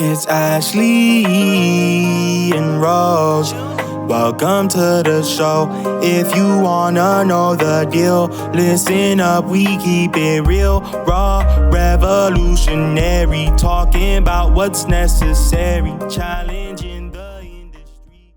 It's Ashley and Rose. Welcome to the show. If you wanna know the deal, listen up, we keep it real, raw, revolutionary, talking about what's necessary, challenging the industry.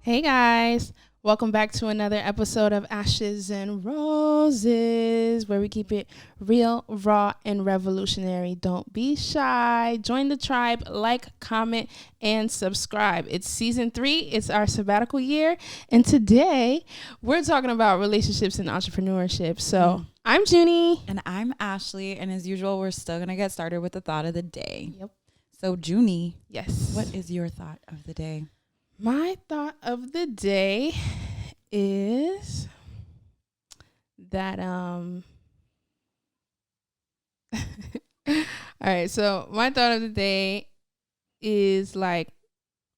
Hey guys, welcome back to another episode of Ashes and Roses, where we keep it real, raw, and revolutionary. Don't be shy. Join the tribe, like, comment, and subscribe. It's season 3. It's our sabbatical year. And today we're talking about relationships and entrepreneurship. So I'm Juny. And I'm Ashley. And as usual, we're still going to get started with the thought of the day. Yep. So Juny, Yes. what is your thought of the day? My thought of the day is that all right, so my thought of the day is like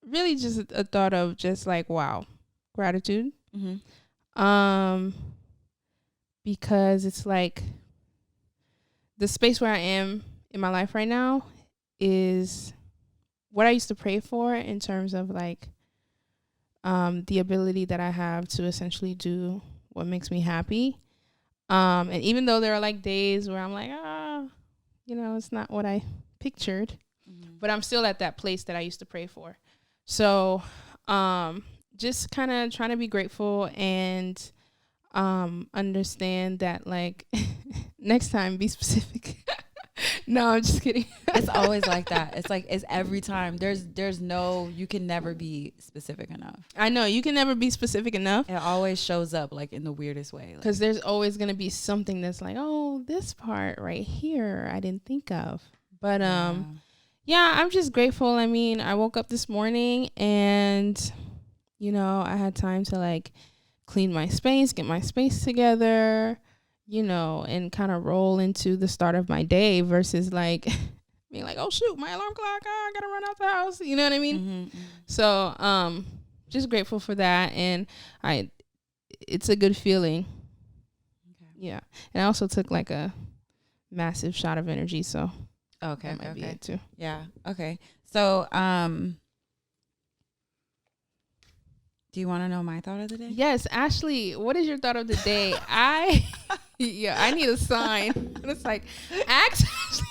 really just a thought of just like wow, gratitude. Because it's like the space where I am in my life right now is what I used to pray for in terms of like the ability that I have to essentially do what makes me happy. And even though there are like days where I'm like, it's not what I pictured, but I'm still at that place that I used to pray for. So just kind of trying to be grateful and understand that like next time be specific. No, I'm just kidding. It's always like that. It's every time. There's no, you can never be specific enough. I know you can never be specific enough. It always shows up like in the weirdest way. Because there's always going to be something that's like, oh, this part right here, I didn't think of. But yeah, I'm just grateful. I mean, I woke up this morning and, I had time to like clean my space, get my space together, and kind of roll into the start of my day versus like being like, oh shoot, my alarm clock, I gotta run out the house. You know what I mean? So just grateful for that. And it's a good feeling. Okay. Yeah. And I also took like a massive shot of energy. So that might be it too. Yeah. Okay. So do you want to know my thought of the day? Yes, Ashley, what is your thought of the day? I need a sign. And it's like, ask Ashley.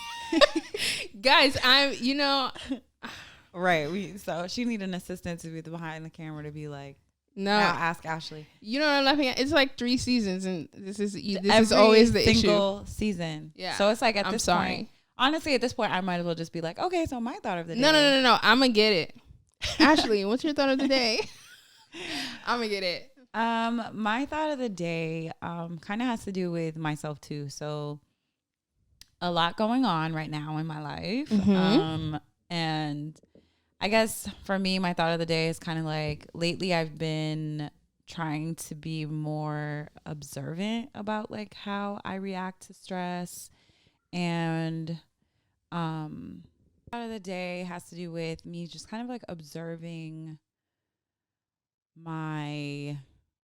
Guys, Right. So she need an assistant to be behind the camera to be like, no, now ask Ashley. You know what I'm laughing at? It's like 3 seasons, and this is always the single issue. Season. Yeah. So it's like at I'm this sorry. point, honestly, at this point, I might as well just be like, okay, so my thought of the day. No. I'm gonna get it. Ashley, what's your thought of the day? I'm gonna get it. My thought of the day kind of has to do with myself too. So a lot going on right now in my life. And I guess for me, my thought of the day is kind of like lately I've been trying to be more observant about like how I react to stress. And thought of the day has to do with me just kind of like observing my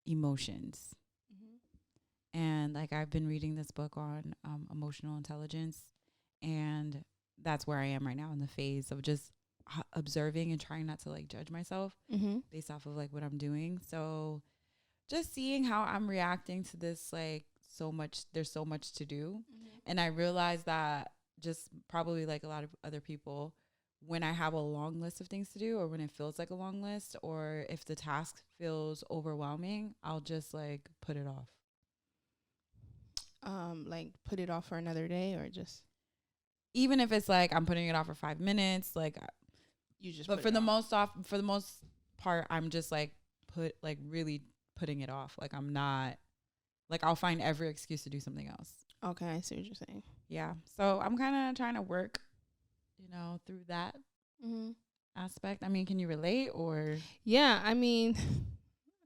emotions. And like I've been reading this book on emotional intelligence, and that's where I am right now in the phase of just observing and trying not to like judge myself based off of like what I'm doing. So just seeing how I'm reacting to this, like there's so much to do. And I realized that just probably like a lot of other people, when I have a long list of things to do, or when it feels like a long list, or if the task feels overwhelming, I'll just like put it off. Like put it off for another day, or just even if it's like I'm putting it off for 5 minutes, like you just. But for the most part, I'm just like really putting it off. Like I'm not, like I'll find every excuse to do something else. Okay, I see what you're saying. Yeah, so I'm kind of trying to work, through that aspect. I mean, can you relate or? Yeah, I mean,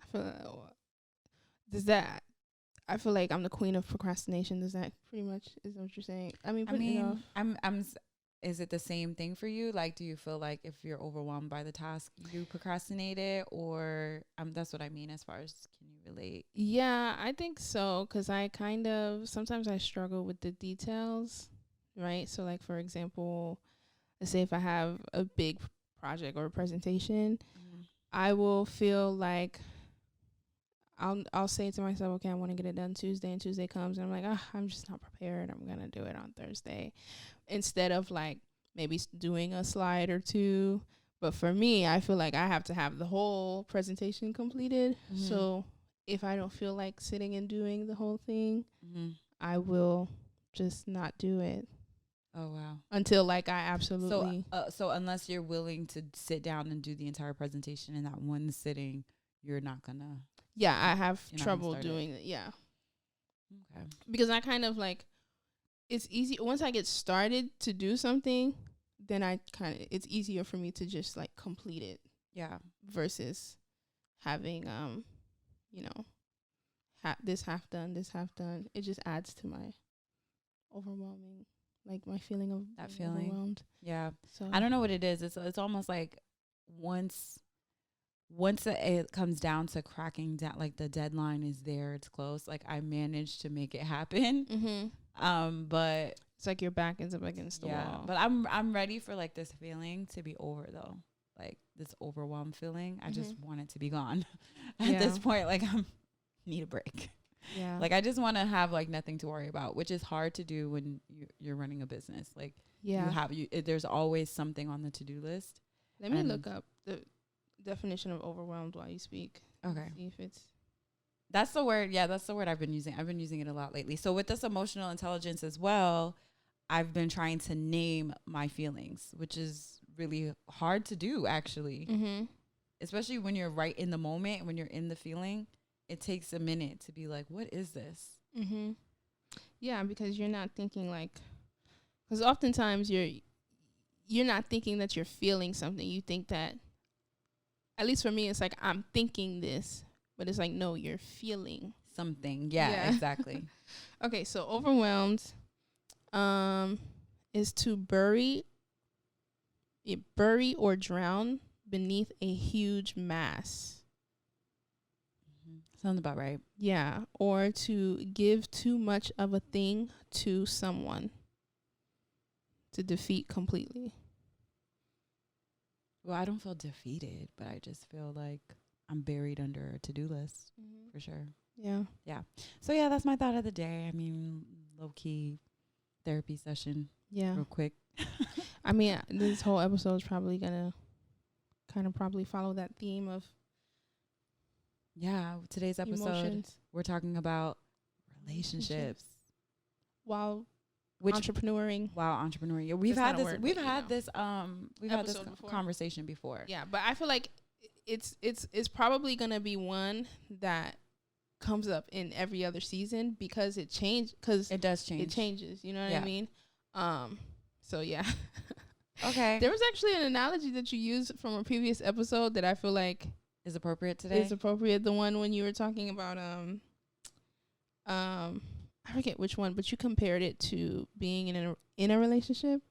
I feel like I'm the queen of procrastination. Does that pretty much is what you're saying? I mean, is it the same thing for you? Like, do you feel like if you're overwhelmed by the task, you procrastinate it, or that's what I mean as far as can you relate? Yeah, I think so, because I kind of sometimes I struggle with the details, right? So like, for example, let's say if I have a big project or a presentation, Mm-hmm. I will feel like I'll say to myself, okay, I want to get it done Tuesday, and Tuesday comes and I'm like, I'm just not prepared. I'm gonna do it on Thursday, instead of like maybe doing a slide or two. But for me, I feel like I have to have the whole presentation completed. Mm-hmm. So if I don't feel like sitting and doing the whole thing, Mm-hmm. I will just not do it. Oh wow. Until like I absolutely. So unless you're willing to sit down and do the entire presentation in that one sitting, you're not gonna. Yeah, I have You're not trouble gonna start doing it. Yeah. Okay. Because I kind of like, it's easy once I get started to do something, then it's easier for me to just like complete it Yeah. versus having you know, this half done, this half done. It just adds to my overwhelming, like my feeling of That being feeling. overwhelmed. Yeah. So I don't know what it is. It's almost like once it comes down to cracking down, like the deadline is there, it's close. Like I managed to make it happen. Mm-hmm. But It's like your back is up against the wall. but I'm ready for like this feeling to be over though. Like this overwhelmed feeling. I just want it to be gone. At this point, like I'm need a break. Yeah. Like I just want to have like nothing to worry about, which is hard to do when you're running a business. Like there's always something on the to-do list. Let me look up the definition of overwhelmed while you speak. Okay. See if it's. That's the word. Yeah, that's the word I've been using. I've been using it a lot lately. So with this emotional intelligence as well, I've been trying to name my feelings, which is really hard to do actually. Mm-hmm. Especially when you're right in the moment, when you're in the feeling, it takes a minute to be like, what is this? Mm-hmm. Yeah, because you're not thinking like, because oftentimes you're not thinking that you're feeling something. You think that, at least for me, it's like I'm thinking this, but it's like, no, you're feeling something. Yeah. Exactly. Okay, so overwhelmed is to bury or drown beneath a huge mass. Sounds about right. Yeah, or to give too much of a thing to someone. To defeat completely. Well, I don't feel defeated, but I just feel like I'm buried under a to-do list for sure. Yeah. Yeah. So yeah, that's my thought of the day. I mean, low-key therapy session. Yeah. Real quick. I mean, this whole episode is probably gonna kind of probably follow that theme of. Yeah. Today's episode, emotions. We're talking about relationships. While entrepreneuring. Wow, entrepreneuring. Yeah, we've had this conversation before. Yeah, but I feel like it's probably gonna be one that comes up in every other season because it does change. It changes. You know what I mean? So yeah. Okay. There was actually an analogy that you used from a previous episode that I feel like is appropriate today. Is appropriate. The one when you were talking about I forget which one, but you compared it to being in a relationship.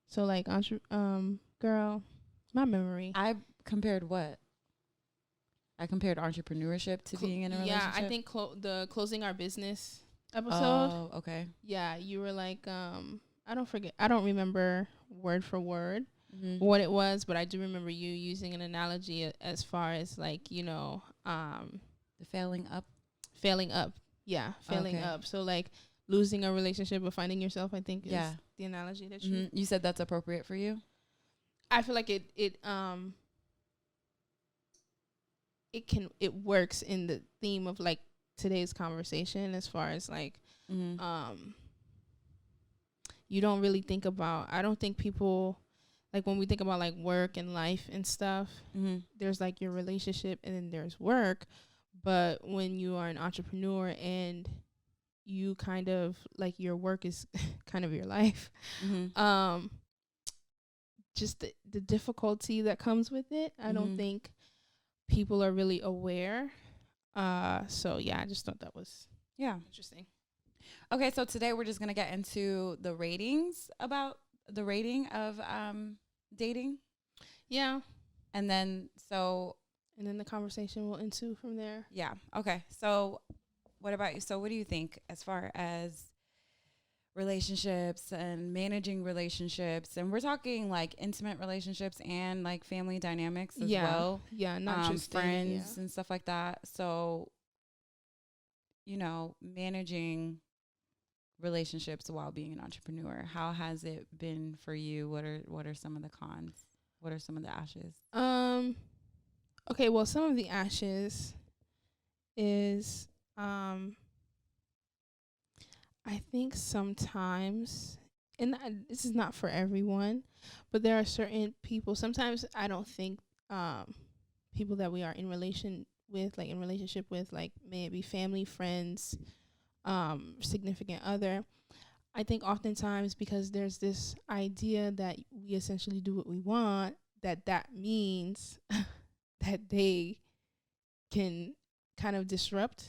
So like girl, my memory. I compared what? I compared entrepreneurship to being in a relationship. Yeah, I think the closing our business episode. Oh, okay. Yeah, you were like I don't remember word for word what it was, but I do remember you using an analogy as far as like, you know, the failing up. Yeah, failing up. So like losing a relationship or finding yourself, I think is the analogy that you said that's appropriate for you. I feel like it works in the theme of like today's conversation as far as like you don't really think about, I don't think people, like when we think about like work and life and stuff, there's like your relationship and then there's work. But when you are an entrepreneur and you kind of like your work is kind of your life, just the difficulty that comes with it, I don't think people are really aware. So yeah, I just thought that was interesting. Okay, so today we're just gonna get into the ratings about the rating of dating. Yeah. And then the conversation will ensue from there. Yeah. Okay. So what about you? So what do you think as far as relationships and managing relationships, and we're talking like intimate relationships and like family dynamics as well. Yeah, not just friends and stuff like that. So, you know, managing relationships while being an entrepreneur, how has it been for you? What are some of the cons? What are some of the ashes? Okay, well, some of the ashes is I think sometimes, and this is not for everyone, but there are certain people. Sometimes I don't think people that we are in relationship with, like maybe family, friends, significant other. I think oftentimes because there's this idea that we essentially do what we want, that means that they can kind of disrupt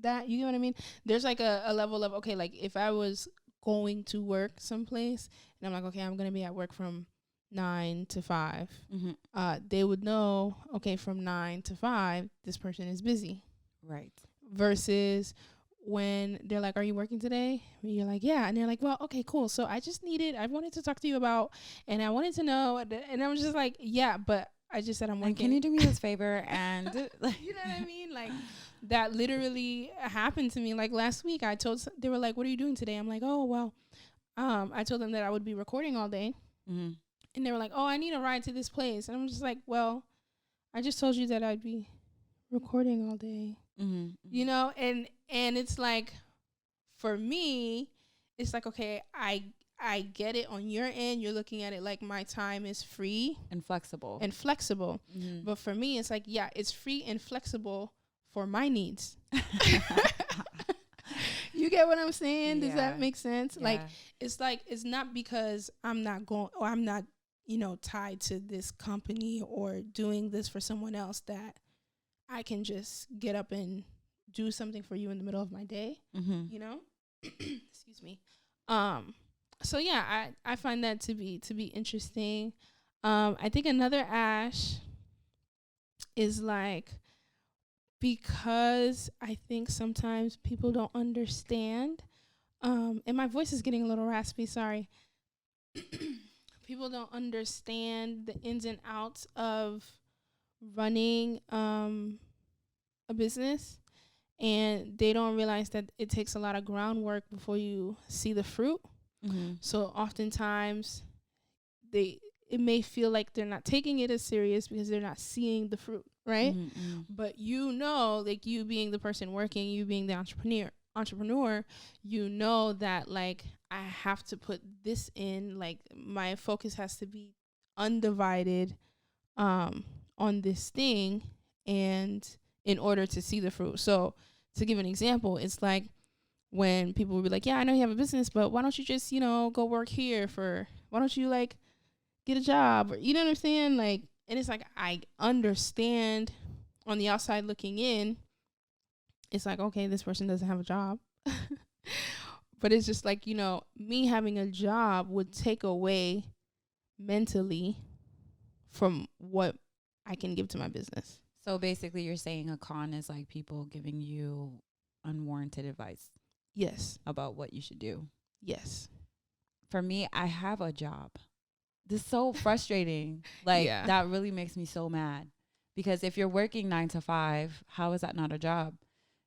that. You know what I mean? There's like a level of, okay, like if I was going to work someplace and I'm like, okay, I'm going to be at work from 9 to 5, they would know, okay, from 9 to 5, this person is busy. Right. Versus when they're like, are you working today? And you're like, yeah. And they're like, well, okay, cool. So I wanted to talk to you about, and I wanted to know. And I was just like, yeah, but I just said I'm working. And can you do me this favor? And you know what I mean? Like that literally happened to me. Like last week, they were like, what are you doing today? I'm like, oh, well, I told them that I would be recording all day. And they were like, oh, I need a ride to this place. And I'm just like, well, I just told you that I'd be recording all day. You know, and it's like, for me, it's like, okay, I get it on your end. You're looking at it like my time is free and flexible. But for me, it's like, yeah, it's free and flexible for my needs. You get what I'm saying? Does that make sense? Yeah. Like, it's not because I'm not tied to this company or doing this for someone else that I can just get up and do something for you in the middle of my day, you know? Excuse me. So yeah, I find that to be interesting. I think another ash is like, because I think sometimes people don't understand, and my voice is getting a little raspy, sorry. People don't understand the ins and outs of running a business, and they don't realize that it takes a lot of groundwork before you see the fruit. So oftentimes it may feel like they're not taking it as serious because they're not seeing the fruit, right? But you know, like you being the person working, you being the entrepreneur, you know that like I have to put this in, like my focus has to be undivided on this thing, and in order to see the fruit. So to give an example, it's like when people will be like, yeah, I know you have a business, but why don't you just, go work here why don't you like get a job? Or, you know what I'm saying? Like, and it's like, I understand on the outside looking in, it's like, okay, this person doesn't have a job. But it's just like, me having a job would take away mentally from what I can give to my business. So basically you're saying a con is like people giving you unwarranted advice. Yes. About what you should do. Yes. For me, I have a job. This is so frustrating. Like, that really makes me so mad. Because if you're working 9 to 5, how is that not a job?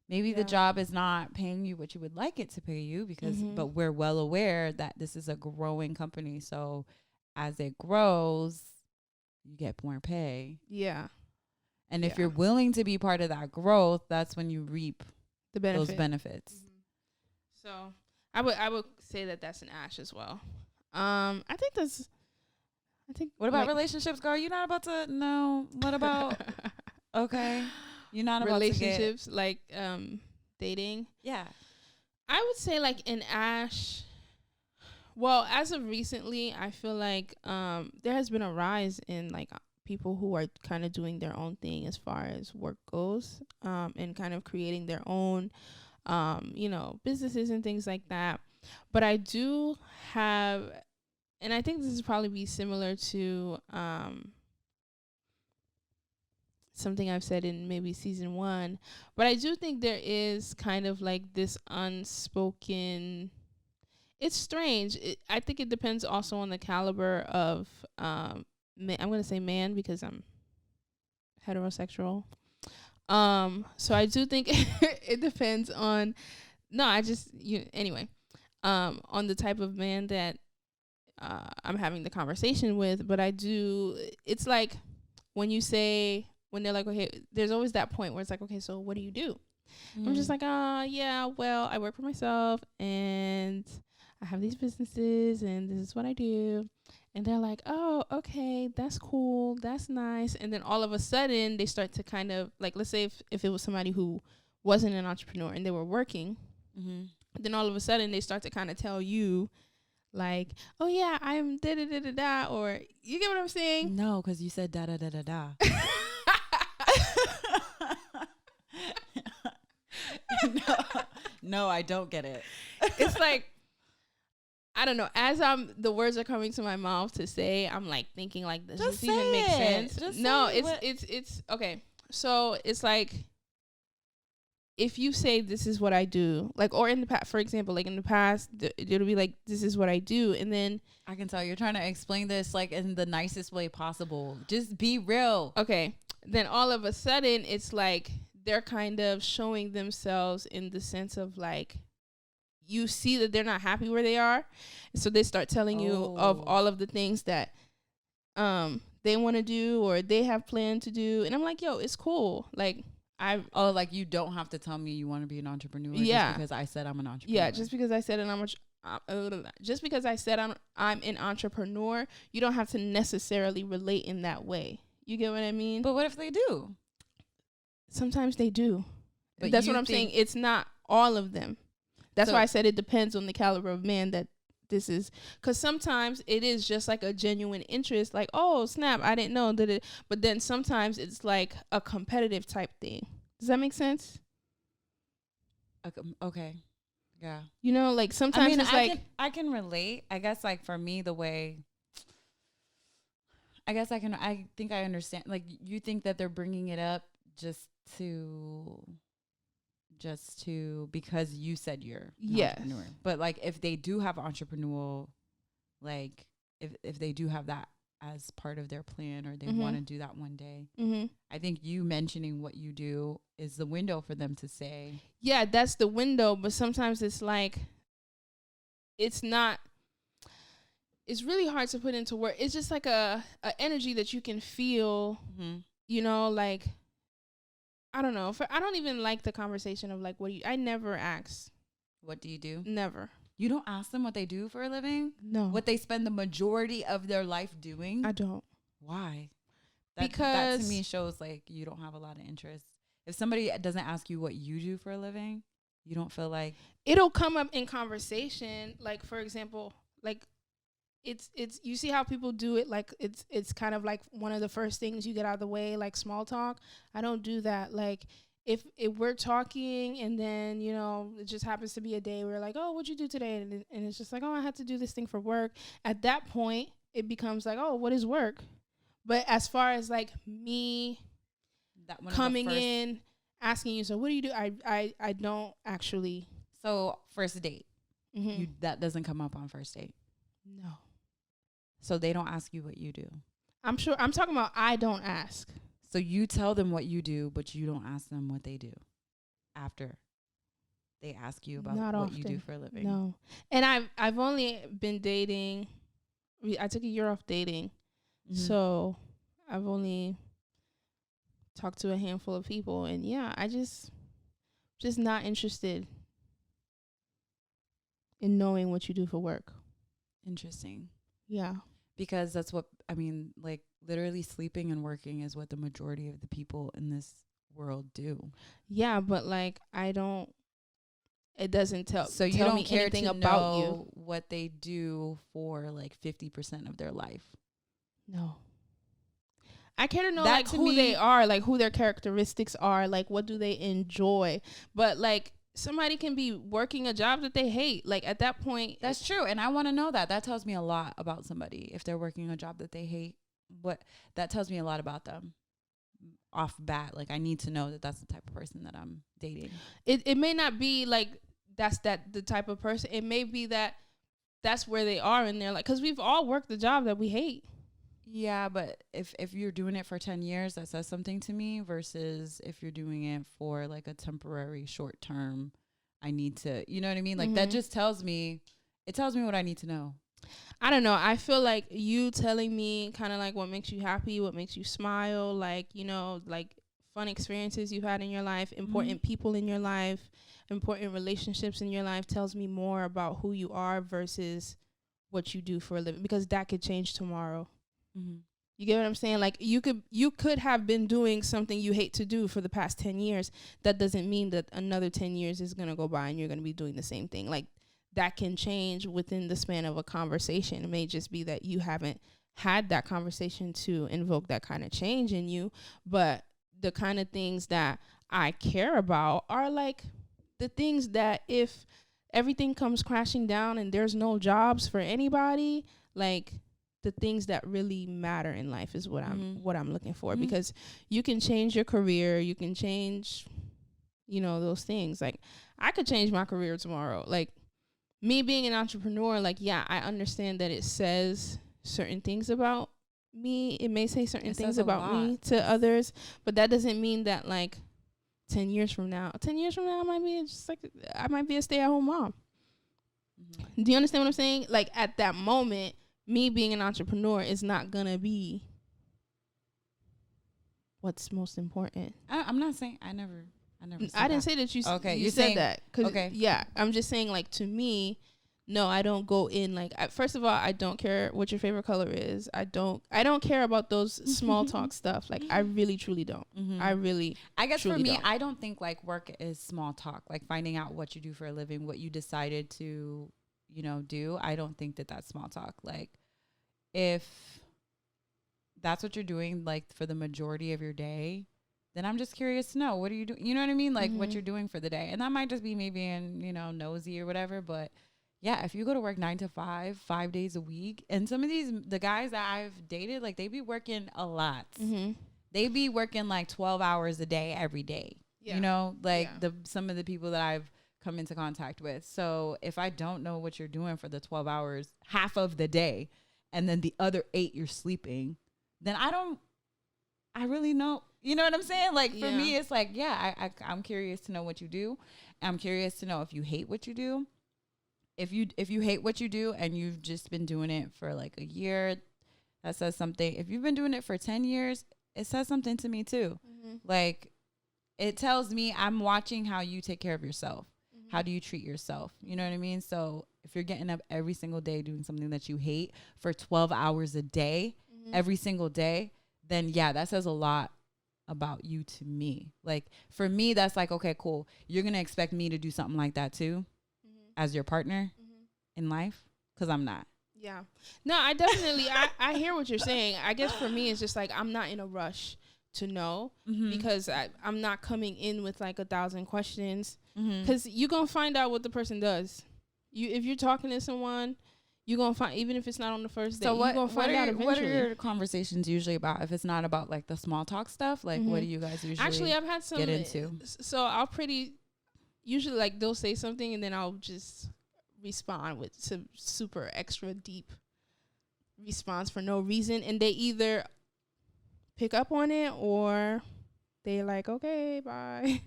Maybe the job is not paying you what you would like it to pay you, because but we're well aware that this is a growing company. So as it grows, you get more pay. Yeah. And if you're willing to be part of that growth, that's when you reap those benefits. So I would say that that's an ash as well. I think what about relationships, girl? You're not about to know. What about okay. You're not about relationships, like dating. Yeah. I would say like an ash. Well, as of recently, I feel like there has been a rise in like people who are kind of doing their own thing as far as work goes, and kind of creating their own businesses and things like that. But I do have, and I think this is probably be similar to something I've said in maybe season 1, but I do think there is kind of like this unspoken it's strange. I think it depends also on the caliber of I'm gonna say man because I'm heterosexual. So I do think it depends on anyway. On the type of man that I'm having the conversation with, but it's like when they're like, okay, there's always that point where it's like, okay, so what do you do? I'm just like, yeah, well, I work for myself and I have these businesses and this is what I do. And they're like, oh, okay, that's cool. That's nice. And then all of a sudden they start to kind of like, let's say if it was somebody who wasn't an entrepreneur and they were working, then all of a sudden they start to kind of tell you like, oh yeah, I'm da da da da da, or you get what I'm saying? No, because you said da da da da da. No, I don't get it. It's like, I don't know. As the words are coming to my mouth to say, I'm like thinking like, does this even make sense? No, it's okay. So it's like, if you say this is what I do, like, or in the past, for example, like in the past, it'll be like, this is what I do. And then I can tell you're trying to explain this like in the nicest way possible. Just be real. Okay. Then all of a sudden it's like, they're kind of showing themselves in the sense of like, you see that they're not happy where they are. So they start telling you of all of the things that they want to do or they have planned to do. And I'm like, yo, it's cool. Like, like you don't have to tell me you want to be an entrepreneur just because I said I'm an entrepreneur. Yeah, just because I said I'm an entrepreneur, you don't have to necessarily relate in that way. You get what I mean? But what if they do? Sometimes they do. But that's what I'm saying. It's not all of them. That's why I said it depends on the caliber of man that this is. Because sometimes it is just like a genuine interest. Like, oh, snap, I didn't know that it. But then sometimes it's like a competitive type thing. Does that make sense? Okay. Yeah. You know, like sometimes I can relate. I guess like for me, the way. I think I understand. Like you think that they're bringing it up just to because you said you're an entrepreneur. But like if they do have entrepreneurial, like if they do have that as part of their plan or they want to do that one day, I think you mentioning what you do is the window for them to say. Yeah, that's the window. But sometimes it's like, it's not, it's really hard to put into words. It's just like a energy that you can feel, you know, like, I don't know. I don't even like the conversation of like, I never ask. What do you do? Never. You don't ask them what they do for a living? No. What they spend the majority of their life doing? I don't. Why? Because that to me shows like you don't have a lot of interest. If somebody doesn't ask you what you do for a living, you don't feel like it'll come up in conversation. Like, for example, like it's you see how people do it, like it's kind of like one of the first things you get out of the way, like small talk. I don't do that. Like if we're talking and then, you know, it just happens to be a day where like, oh, what'd you do today? And it's just like, oh, I had to do this thing for work. At that point, it becomes like, oh, what is work? But as far as like me coming in, asking you, so what do you do? I don't actually. So first date, that doesn't come up on first date. No. So they don't ask you what you do. I'm sure. I'm talking about I don't ask. So you tell them what you do, but you don't ask them what they do after they ask you about Not what often. you do for a living. No. And I've only been dating. I took a year off dating. So I've only talked to a handful of people. And yeah, I just not interested in knowing what you do for work. Interesting. Yeah. Because that's what, I mean, like literally sleeping and working is what the majority of the people in this world do. Yeah, but like it doesn't tell. So you tell don't me care anything to about know you. What they do for like 50% of their life. No. I care to know That like to who me, they are, like who their characteristics are, like what do they enjoy. But like somebody can be working a job that they hate. Like at that point, that's true. And I want to know that. That tells me a lot about somebody. If they're working a job that they hate, that tells me a lot about them off bat. Like I need to know that that's the type of person that I'm dating. It may not be like the type of person. It may be that that's where they are in their life. Because we've all worked the job that we hate. Yeah, but if you're doing it for 10 years, that says something to me, versus if you're doing it for like a temporary short term, I need to, you know what I mean? Like that just tells me what I need to know. I don't know. I feel like you telling me kind of like what makes you happy, what makes you smile, like, you know, like fun experiences you've had in your life, important people in your life, important relationships in your life tells me more about who you are versus what you do for a living, because that could change tomorrow. You get what I'm saying? Like you could have been doing something you hate to do for the past 10 years. That doesn't mean that another 10 years is going to go by and you're going to be doing the same thing. Like that can change within the span of a conversation. It may just be that you haven't had that conversation to invoke that kind of change in you. But the kind of things that I care about are like the things that if everything comes crashing down and there's no jobs for anybody, like the things that really matter in life is what I'm looking for. Because you can change your career, you can change, you know, those things. Like I could change my career tomorrow. Like me being an entrepreneur, like, yeah, I understand that it says certain things about me. It may say certain things about me to others, but that doesn't mean that like 10 years from now, I might be just like, I might be a stay-at-home mom. Do you understand what I'm saying? Like at that moment, me being an entrepreneur is not gonna be what's most important. I'm not saying I never. I didn't say that you. Okay, you said that. Okay. Yeah, I'm just saying like to me, no, I don't go in like. First of all, I don't care what your favorite color is. I don't care about those small talk stuff. Like I really truly don't. I guess for me, don't. I don't think like work is small talk. Like finding out what you do for a living, what you decided to, you know, do. I don't think that that's small talk. Like if that's what you're doing like for the majority of your day, then I'm just curious to know, what are you doing? You know what I mean? Like what you're doing for the day. And that might just be me being, you know, nosy or whatever. But yeah, if you go to work 9 to 5, 5 days a week, and some of the guys that I've dated, like they be working a lot. They be working like 12 hours a day every day. You know, like some of the people that I've come into contact with. So if I don't know what you're doing for the 12 hours, half of the day, and then the other 8 you're sleeping, then I really know. You know what I'm saying? Like for me, it's like, I'm curious to know what you do. I'm curious to know if you hate what you do. If you hate what you do and you've just been doing it for like a year, that says something. If you've been doing it for 10 years, it says something to me too. Like it tells me I'm watching how you take care of yourself. How do you treat yourself? You know what I mean? So if you're getting up every single day doing something that you hate for 12 hours a day, every single day, then that says a lot about you to me. Like for me, that's like, okay, cool. You're going to expect me to do something like that too as your partner in life? Because I'm not. Yeah. No, I definitely, I hear what you're saying. I guess for me, it's just like, I'm not in a rush to know because I'm not coming in with like 1,000 questions because you're going to find out what the person does. If you're talking to someone, you're going to find, even if it's not on the first date, you're going to find out eventually. What are your conversations usually about? If it's not about like the small talk stuff, like what do you guys usually Actually, I've had some get into? So usually like they'll say something and then I'll just respond with some super extra deep response for no reason. And they either pick up on it or they're like, okay, bye.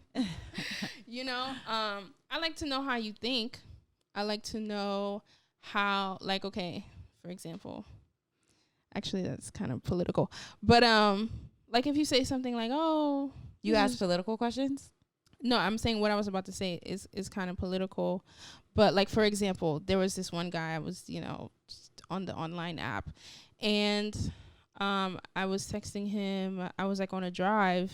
You know, I like to know how you think. I like to know how, like, okay, for example, actually that's kind of political, but like if you say something like, oh, you ask political questions? No, I'm saying what I was about to say is kind of political, but like, for example, there was this one guy I was, you know, just on the online app, and I was texting him. I was like on a drive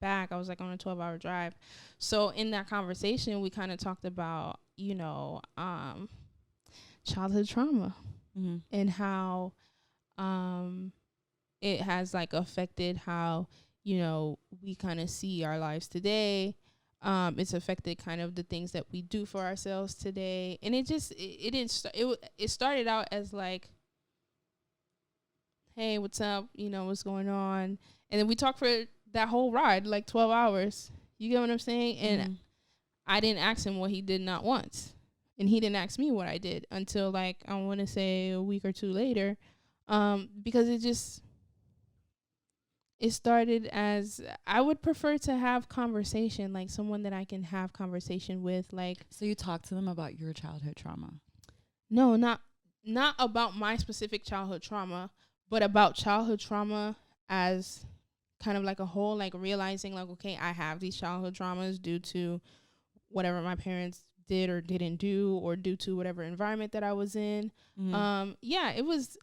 back. I was like on a 12-hour drive. So in that conversation, we kind of talked about, you know, childhood trauma and how it has like affected how, you know, we kind of see our lives today. It's affected kind of the things that we do for ourselves today. And it just, it started out as like, hey, what's up? You know, what's going on? And then we talked for that whole ride, like 12 hours. You get what I'm saying? And I didn't ask him what he did not want. And he didn't ask me what I did until like, I want to say a week or two later. Because it started as, I would prefer to have conversation, like someone that I can have conversation with. Like, So you talk to them about your childhood trauma? No, not about my specific childhood trauma, but about childhood trauma as kind of like a whole, like realizing like, okay, I have these childhood traumas due to whatever my parents did or didn't do, or due to whatever environment that I was in. Yeah, it was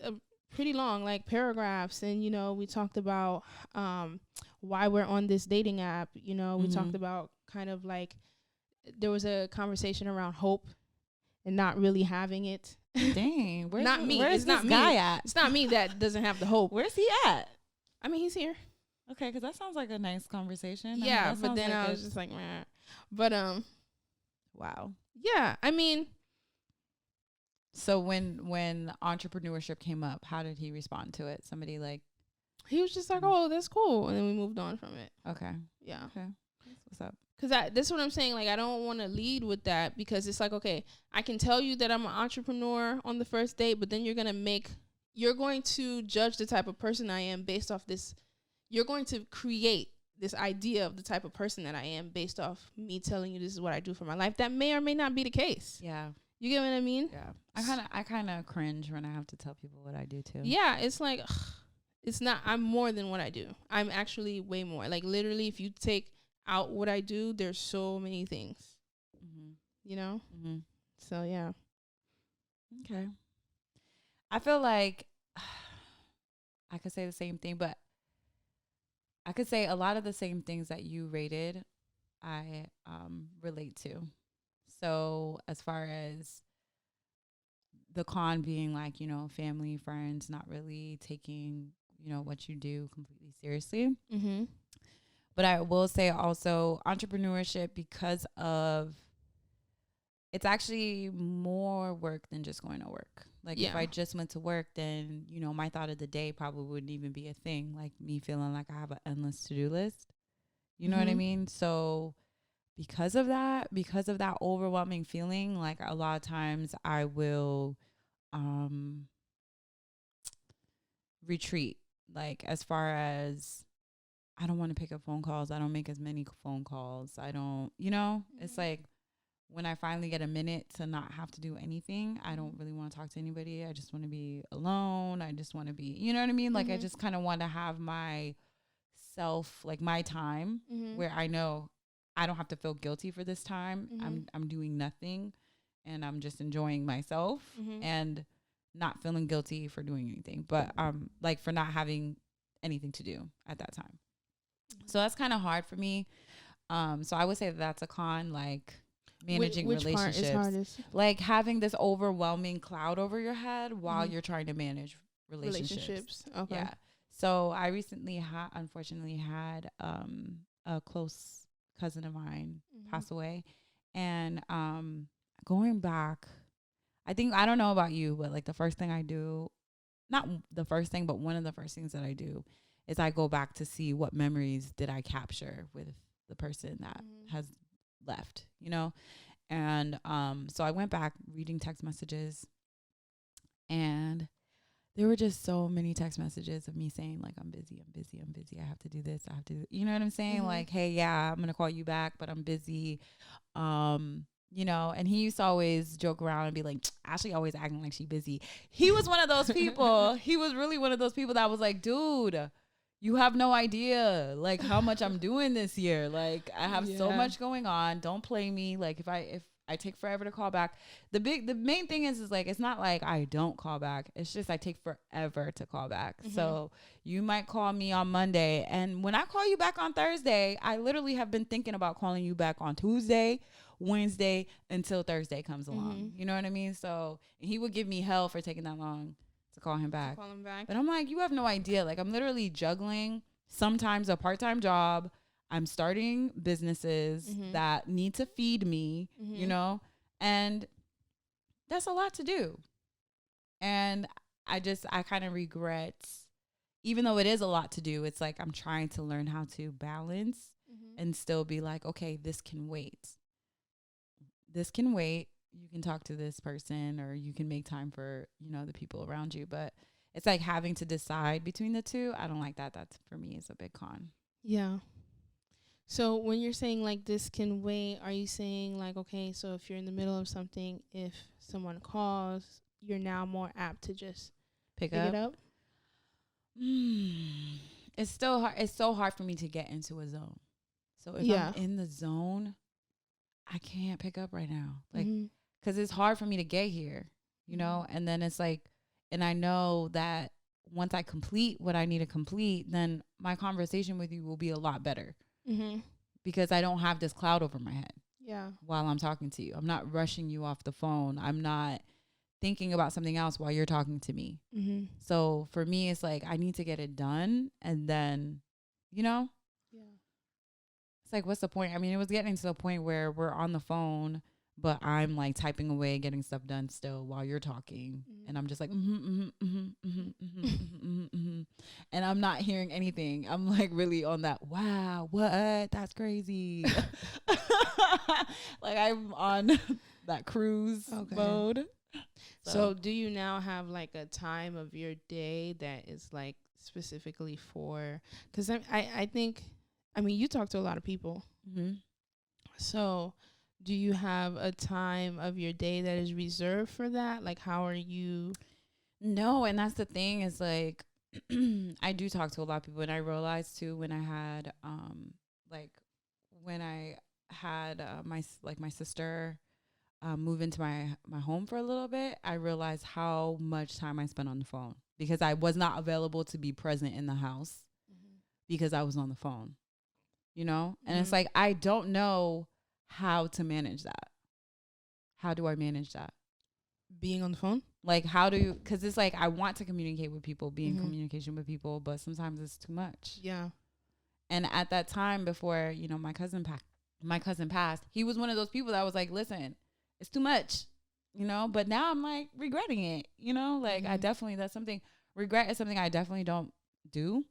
pretty long, like paragraphs. And, you know, we talked about why we're on this dating app. You know, we talked about kind of like, there was a conversation around hope and not really having it. Dang, Where's this guy at? It's not me that doesn't have the hope. Where's he at? I mean, he's here. Okay, because that sounds like a nice conversation. Yeah, but then I was just like, meh. But wow. Yeah, I mean. So when entrepreneurship came up, how did he respond to it? Somebody like. He was just like, oh, that's cool. And then we moved on from it. Okay. Yeah. Okay. What's up? Because that's what I'm saying. Like, I don't want to lead with that, because it's like, okay, I can tell you that I'm an entrepreneur on the first date, but then you're going to judge the type of person I am based off this. You're going to create this idea of the type of person that I am based off me telling you this is what I do for my life. That may or may not be the case. Yeah. You get what I mean? Yeah. I kind of cringe when I have to tell people what I do too. Yeah. It's like, it's not, I'm more than what I do. I'm actually way more. Like, literally, if you take out what I do, there's so many things, you know? So, yeah. Okay. I feel like I could say the same thing, but I could say a lot of the same things that you rated, I relate to. So as far as the con being like, you know, family, friends, not really taking, you know, what you do completely seriously. But I will say also entrepreneurship, because of, it's actually more work than just going to work. Like, if I just went to work, then, you know, my thought of the day probably wouldn't even be a thing. Like, me feeling like I have an endless to-do list. You know what I mean? So because of that overwhelming feeling, like, a lot of times I will retreat. Like, as far as, I don't want to pick up phone calls. I don't make as many phone calls. I don't, you know, it's like, when I finally get a minute to not have to do anything, I don't really want to talk to anybody. I just want to be alone. I just want to be, you know what I mean? Like, I just kind of want to have my self, like my time where I know I don't have to feel guilty for this time. I'm doing nothing and I'm just enjoying myself and not feeling guilty for doing anything, but like for not having anything to do at that time. So that's kind of hard for me. So I would say that's a con, like managing which relationships, part is hardest? like having this overwhelming cloud over your head while you're trying to manage relationships. Okay. Yeah. So I recently unfortunately had a close cousin of mine pass away, and going back, I don't know about you, but like the first thing I do, not the first thing, but one of the first things that I do is I go back to see what memories did I capture with the person that has left, you know? And so I went back reading text messages, and there were just so many text messages of me saying like, I'm busy. I have to do this. I have to, you know what I'm saying? Like, hey, yeah, I'm going to call you back, but I'm busy. You know, and he used to always joke around and be like, Ashley always acting like she busy. He was one of those people. He was really one of those people that was like, dude, you have no idea like how much I'm doing this year. Like, I have so much going on. Don't play me. Like, if I take forever to call back, the main thing is like, it's not like I don't call back. It's just I take forever to call back. So you might call me on Monday, and when I call you back on Thursday, I literally have been thinking about calling you back on Tuesday, Wednesday, until Thursday comes along. You know what I mean? So he would give me hell for taking that long to call him back. But I'm like, you have no idea. Like, I'm literally juggling sometimes a part-time job. I'm starting businesses that need to feed me, you know, and that's a lot to do. And I kind of regret, even though it is a lot to do, it's like I'm trying to learn how to balance and still be like, okay, this can wait. This can wait. you can talk to this person or you can make time for, you know, the people around you. But it's like having to decide between the two. I don't like that. That's for me is a big con. Yeah. So when you're saying like this can wait, are you saying like, okay, so if you're in the middle of something, if someone calls, you're now more apt to just Pick it up? It's still hard. It's so hard for me to get into a zone. So if I'm in the zone, I can't pick up right now. Like, because it's hard for me to get here, you know? And then it's like, and I know that once I complete what I need to complete, then my conversation with you will be a lot better. Because I don't have this cloud over my head. Yeah. While I'm talking to you. I'm not rushing you off the phone. I'm not thinking about something else while you're talking to me. So for me, it's like I need to get it done. And then, you know? Yeah. It's like, what's the point? I mean, it was getting to the point where we're on the phone, but I'm like typing away, getting stuff done still while you're talking. And I'm just like, and I'm not hearing anything. I'm like really on that, wow, what? That's crazy. Like I'm on that cruise mode. So do you now have like a time of your day that is like specifically for, because I think, I mean, you talk to a lot of people. So do you have a time of your day that is reserved for that? Like, how are you? No, and that's the thing is like, I do talk to a lot of people, and I realized too when I had, my sister move into my home for a little bit, I realized how much time I spent on the phone because I was not available to be present in the house because I was on the phone, you know? And it's like, I don't know how to manage that. How do I manage that? Being on the phone? Like, how do you, because it's like, I want to communicate with people, be in communication with people, but sometimes it's too much. Yeah. And at that time before, you know, my cousin passed, he was one of those people that was like, listen, it's too much, you know, but now I'm like regretting it, you know, like regret is something I definitely don't do,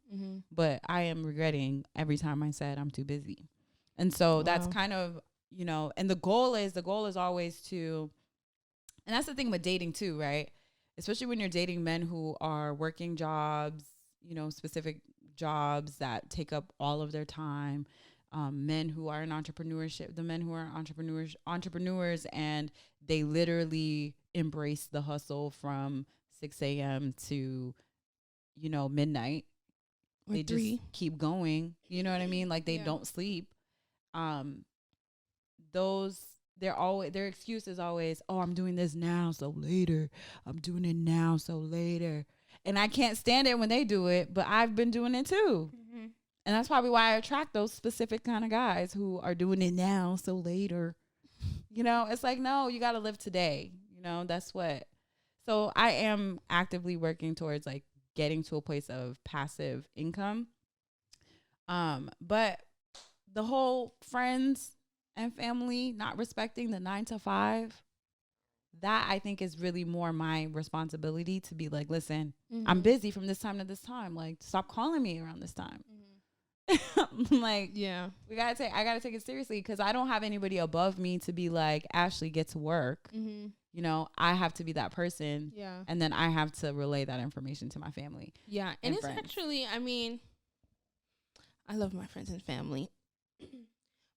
but I am regretting every time I said I'm too busy. And so that's kind of, you know, and the goal is always to, and that's the thing with dating too, right? Especially when you're dating men who are working jobs, you know, specific jobs that take up all of their time. Men who are in entrepreneurship, the men who are entrepreneurs, and they literally embrace the hustle from 6 a.m. to, you know, midnight. Or they 3. just keep going. You know what I mean? Like they don't sleep. Their excuse is always, oh, I'm doing this now, so later. I'm doing it now, so later. And I can't stand it when they do it, but I've been doing it too. And that's probably why I attract those specific kind of guys who are doing it now, so later. You know, it's like, no, you got to live today. You know, that's what. So I am actively working towards like getting to a place of passive income. But the whole friends and family not respecting the 9 to 5, that I think is really more my responsibility to be like, listen, I'm busy from this time to this time. Like, stop calling me around this time. Like, yeah, I gotta take it seriously because I don't have anybody above me to be like, Ashley, get to work. You know, I have to be that person. Yeah. And then I have to relay that information to my family. Yeah. And it's friends. Actually, I mean, I love my friends and family,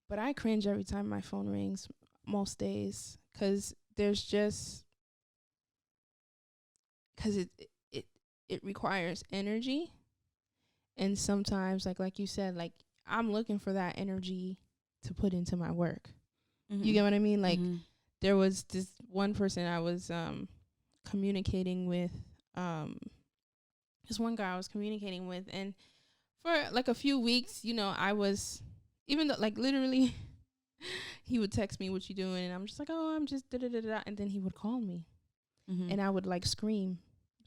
but I cringe every time my phone rings most days because it requires energy. And sometimes, like you said, like I'm looking for that energy to put into my work. You get what I mean? Like there was this one person I was communicating with, this one guy I was communicating with, and for like a few weeks, you know, I was, even though like literally he would text me, what you doing? And I'm just like, oh, I'm just da-da-da-da. And then he would call me and I would like scream.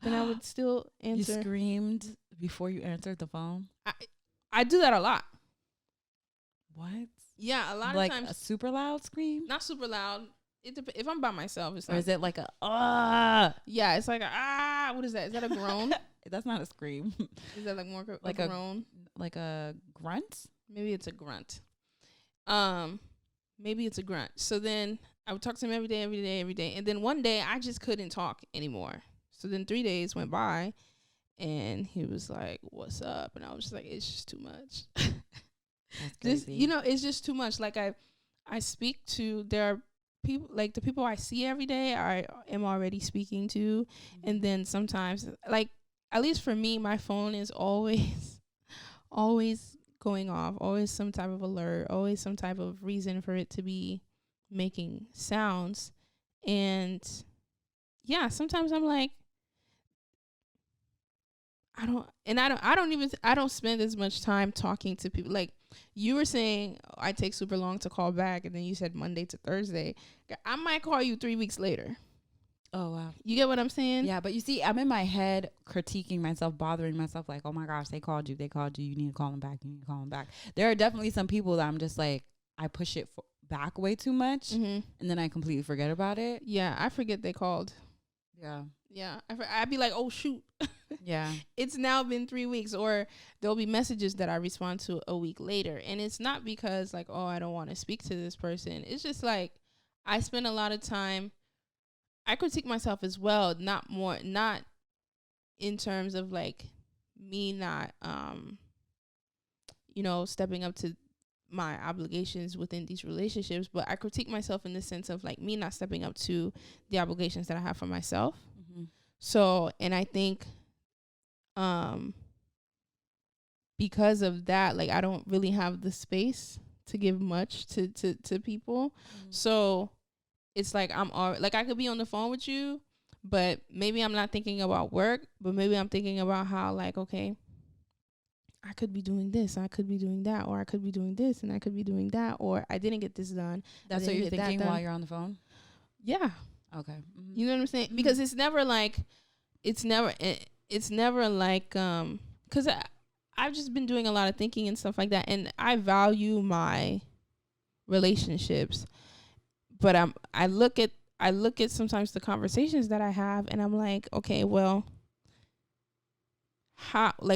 Then I would still answer. You screamed before you answered the phone? I do that a lot. What? Yeah, a lot like of times. Like a super loud scream? Not super loud. If I'm by myself, it's or is it like a Yeah, it's like a what is that? Is that a groan? That's not a scream. Is that like more like a groan? Like a grunt? Maybe it's a grunt. Maybe it's a grunt. So then I would talk to him every day. And then one day I just couldn't talk anymore. So then 3 days went by and he was like, "What's up?" And I was just like, "It's just too much." That's crazy. It's just too much. Like I speak to, there are people, like the people I see every day I am already speaking to. And then sometimes, like, at least for me, my phone is always going off, always some type of alert, always some type of reason for it to be making sounds. And yeah, sometimes I'm like, I don't spend as much time talking to people. Like you were saying, I take super long to call back, and then you said Monday to Thursday. I might call you 3 weeks later. Oh, wow. You get what I'm saying? Yeah, but you see, I'm in my head critiquing myself, bothering myself, like, oh my gosh, they called you. You need to call them back. There are definitely some people that I'm just like, I push it back way too much, and then I completely forget about it. Yeah, I forget they called. Yeah, I'd be like, oh shoot. Yeah. It's now been 3 weeks, or there'll be messages that I respond to a week later. And it's not because like, oh, I don't want to speak to this person. It's just like I spend a lot of time, I critique myself as well, not in terms of like me not stepping up to my obligations within these relationships, but I critique myself in the sense of like me not stepping up to the obligations that I have for myself. So, and I think because of that, like I don't really have the space to give much to people. So it's like I could be on the phone with you, but maybe I'm not thinking about work, but maybe I'm thinking about how like, okay, I could be doing this, I could be doing that, or I could be doing this and I could be doing that, or I didn't get this done. That's what you're thinking while you're on the phone? Yeah. Okay. You know what I'm saying? Because it's never like, because I've just been doing a lot of thinking and stuff like that, and I value my relationships, but I look at sometimes the conversations that I have, and I'm like, okay, well,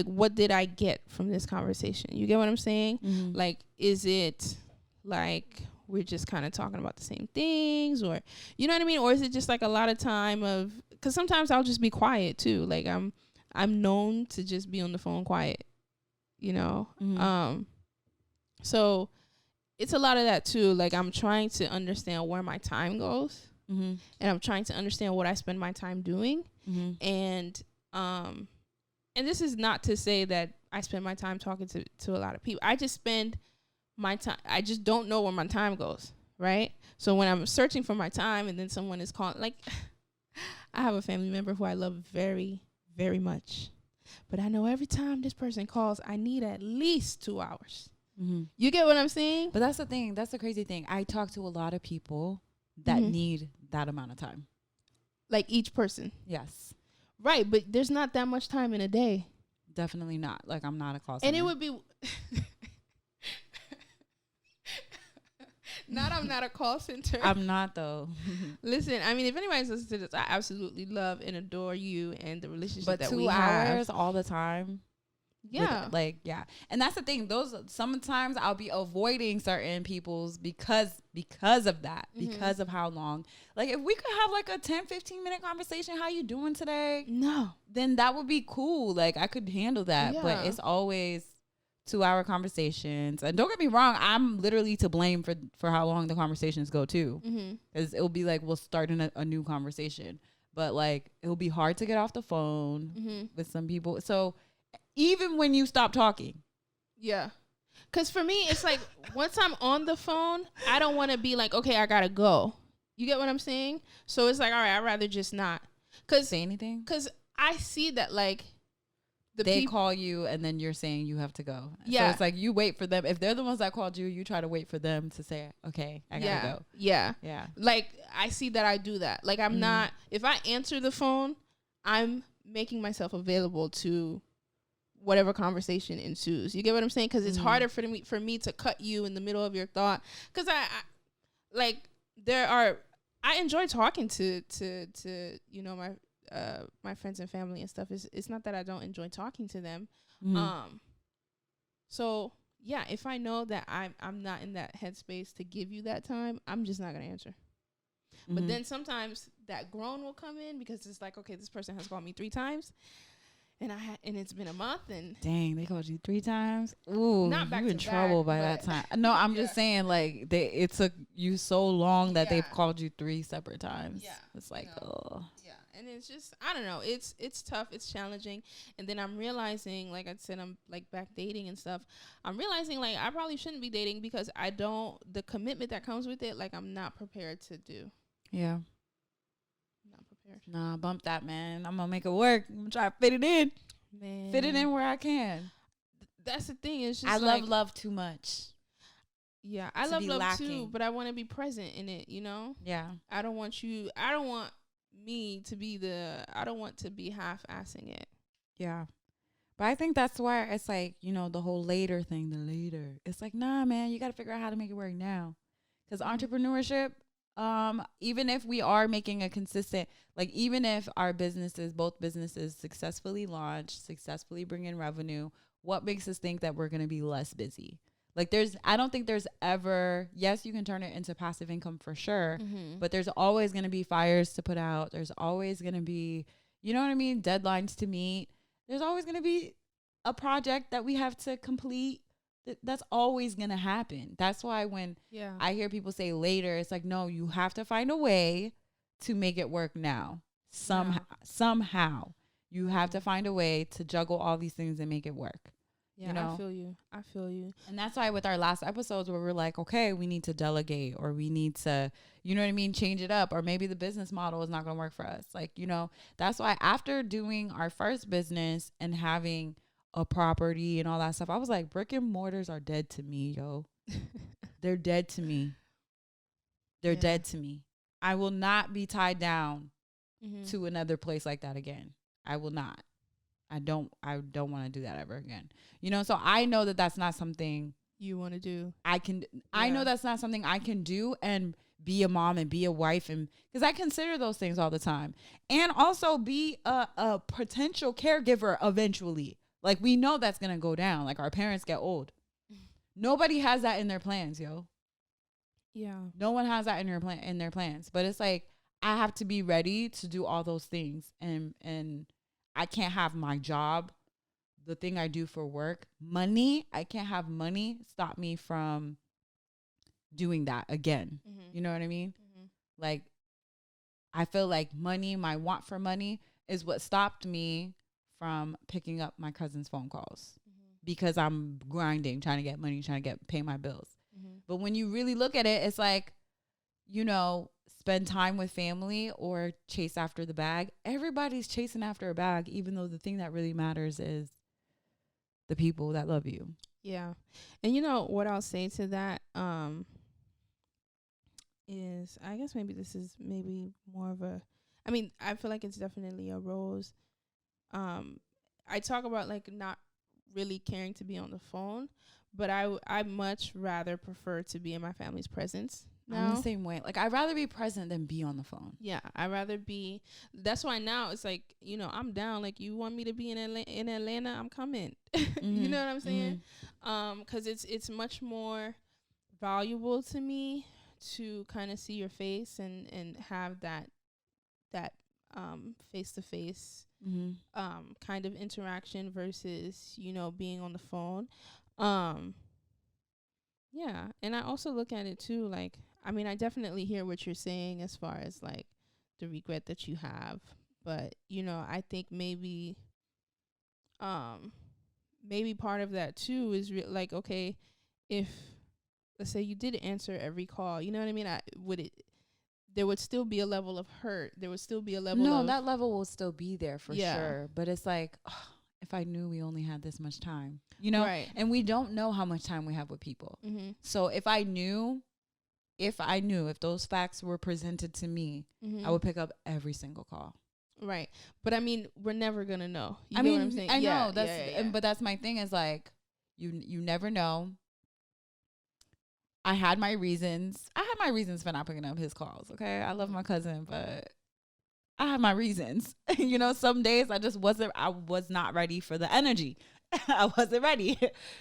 what did I get from this conversation? You get what I'm saying? Like, is it like we're just kind of talking about the same things, or you know what I mean? Or is it just like a lot of time of, because sometimes I'll just be quiet too. Like I'm known to just be on the phone quiet, you know? So it's a lot of that too. Like I'm trying to understand where my time goes, and I'm trying to understand what I spend my time doing. And this is not to say that I spend my time talking to a lot of people. I just spend my time, I just don't know where my time goes, right? So when I'm searching for my time and then someone is calling, like I have a family member who I love very, very much, but I know every time this person calls, I need at least 2 hours. You get what I'm saying? But that's the thing. That's the crazy thing. I talk to a lot of people that need that amount of time. Like each person. Yes. Right, but there's not that much time in a day. Definitely not. Like I'm not a call center. And it would be I'm not a call center. I'm not though. Listen, I mean, if anybody's listening to this, I absolutely love and adore you and the relationship but that 2 we have. hours all the time. Yeah. Yeah. And that's the thing. Sometimes I'll be avoiding certain people's because of that, because of how long. Like if we could have like a 10-15 minute conversation, how you doing today? No. Then that would be cool. Like I could handle that, but it's always 2 hour conversations. And don't get me wrong, I'm literally to blame for how long the conversations go too. Because it'll be like, we'll start in a new conversation, but like, it'll be hard to get off the phone with some people. So even when you stop talking. Yeah. Because for me, it's like, once I'm on the phone, I don't want to be like, okay, I got to go. You get what I'm saying? So it's like, all right, I'd rather just not. Say anything? Because I see that like, they call you and then you're saying you have to go. Yeah. So it's like you wait for them. If they're the ones that called you, you try to wait for them to say, okay, I gotta go. Yeah. Yeah. Like I see that I do that. Like I'm not, if I answer the phone, I'm making myself available to whatever conversation ensues. You get what I'm saying? Because it's harder for me to cut you in the middle of your thought. Because I enjoy talking to my friends and family and stuff. It's not that I don't enjoy talking to them. So yeah, if I know that I'm not in that headspace to give you that time, I'm just not gonna answer. But then sometimes that groan will come in because it's like, okay, this person has called me 3 times. And and it's been a month, and dang, they called you 3 times. Ooh, not back you in to trouble back, by that time. No, I'm just saying, like it took you so long that they've called you 3 separate times. Yeah, it's like, oh, yeah, and it's just, I don't know, it's tough, it's challenging, and then I'm realizing, like I said, I'm like back dating and stuff. I'm realizing like I probably shouldn't be dating because the commitment that comes with it, like I'm not prepared to do. Yeah. Prepared. Nah, bump that, man. I'm gonna make it work. I'm gonna try to fit it in. Man. Fit it in where I can. That's the thing. It's just I love love too much. Yeah, I love love too, but I want to be present in it, you know? Yeah. I don't want me to be I don't want to be half-assing it. Yeah. But I think that's why it's like, you know, the whole later thing, It's like, nah, man, you got to figure out how to make it work now. Because entrepreneurship, even if we are making a consistent, like even if our both businesses successfully launch, successfully bring in revenue, what makes us think that we're going to be less busy? Like I don't think there's ever, yes, you can turn it into passive income for sure, but there's always going to be fires to put out. There's always going to be, you know what I mean? Deadlines to meet. There's always going to be a project that we have to complete. That's always going to happen. That's why when I hear people say later, it's like, no, you have to find a way to make it work now. Somehow you have to find a way to juggle all these things and make it work. Yeah, you know? I feel you. And that's why with our last episodes where we're like, okay, we need to delegate, or we need to, you know what I mean, change it up, or maybe the business model is not going to work for us. Like, you know, that's why after doing our first business and having a property and all that stuff, I was like, brick and mortars are dead to me, yo. They're dead to me. They're dead to me. I will not be tied down to another place like that again. I will not. I don't want to do that ever again. You know, so I know that that's not something you want to do. I know that's not something I can do and be a mom and be a wife, and because I consider those things all the time, and also be a potential caregiver eventually. Like, we know that's going to go down. Like, our parents get old. Nobody has that in their plans, yo. Yeah. No one has that in their plans. But it's like, I have to be ready to do all those things. And I can't have my job, the thing I do for work, money. I can't have money stop me from doing that again. You know what I mean? Like, I feel like money, my want for money is what stopped me from picking up my cousin's phone calls because I'm grinding, trying to get money, trying to pay my bills. But when you really look at it, it's like, you know, spend time with family or chase after the bag. Everybody's chasing after a bag, even though the thing that really matters is the people that love you. Yeah. And you know what I'll say to that is, I guess maybe this is maybe more of I feel like it's definitely a rose. I talk about like not really caring to be on the phone, but I much rather prefer to be in my family's presence now. I'm the same way. Like, I'd rather be present than be on the phone. Yeah, I'd rather be. That's why now it's like, you know, I'm down. Like, you want me to be in Atlanta, I'm coming. You know what I'm saying? 'Cause it's much more valuable to me to kind of see your face and have that face to face kind of interaction versus, you know, being on the phone. Yeah. And I also look at it too, like, I definitely hear what you're saying as far as like the regret that you have, but you know, I think maybe part of that too is like, okay, if let's say you did answer every call, you know what I mean? There would still be a level of hurt. There would still be a level No, that level will still be there for sure. But it's like, if I knew we only had this much time, you know, right. And we don't know how much time we have with people. So if I knew, if those facts were presented to me, I would pick up every single call. Right. But we're never going to know. You know what I'm saying? I know. But that's my thing is like, you never know. I had my reasons for not picking up his calls. Okay. I love my cousin, but I have my reasons. You know, some days I was not ready for the energy. I wasn't ready,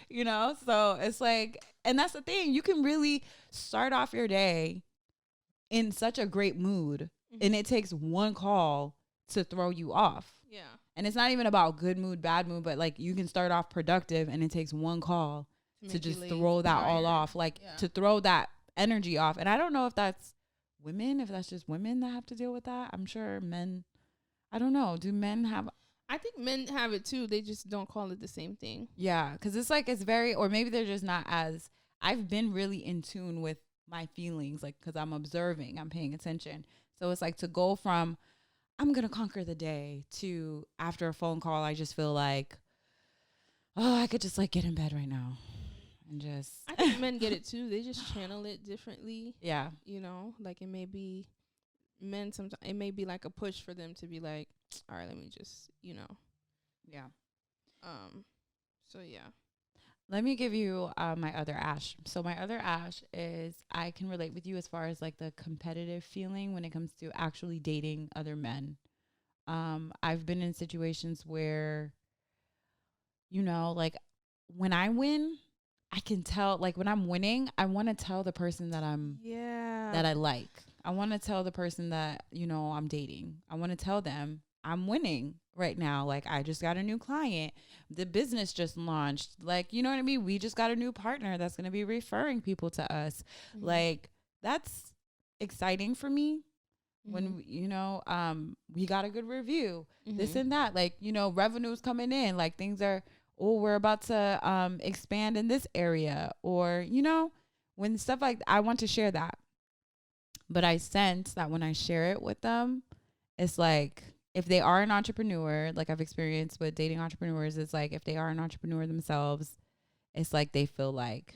you know? So it's like, and that's the thing. You can really start off your day in such a great mood, and it takes one call to throw you off. Yeah. And it's not even about good mood, bad mood, but like you can start off productive and it takes one call to just throw that all off, like to throw that energy off. And I don't know if that's women, if that's just women that have to deal with that. I'm sure men, I don't know. Do men have? I think men have it too. They just don't call it the same thing. Yeah. Cause it's like, it's very, or maybe they're just not as, I've been really in tune with my feelings, like, cause I'm observing, I'm paying attention. So it's like to go from, I'm going to conquer the day to after a phone call, I just feel like, oh, I could just like get in bed right now and just. I think men get it too. They just channel it differently. Yeah. You know, like it may be men sometimes, it may be like a push for them to be like, all right, let me just, you know. Yeah. So yeah. Let me give you my other ash. So my other ash is I can relate with you as far as like the competitive feeling when it comes to actually dating other men. I've been in situations where, you know, like when I win, I can tell, like when I'm winning, I want to tell the person that that I like. I want to tell the person that, you know, I'm dating. I want to tell them I'm winning right now. Like I just got a new client. The business just launched. Like, you know what I mean? We just got a new partner that's going to be referring people to us. Mm-hmm. Like that's exciting for me. Mm-hmm. When, you know, we got a good review, this and that, like, you know, revenue's coming in, like things are, we're about to expand in this area, or, you know, when stuff like, I want to share that. But I sense that when I share it with them, it's like, if they are an entrepreneur, like I've experienced with dating entrepreneurs, it's like if they are an entrepreneur themselves, it's like they feel like,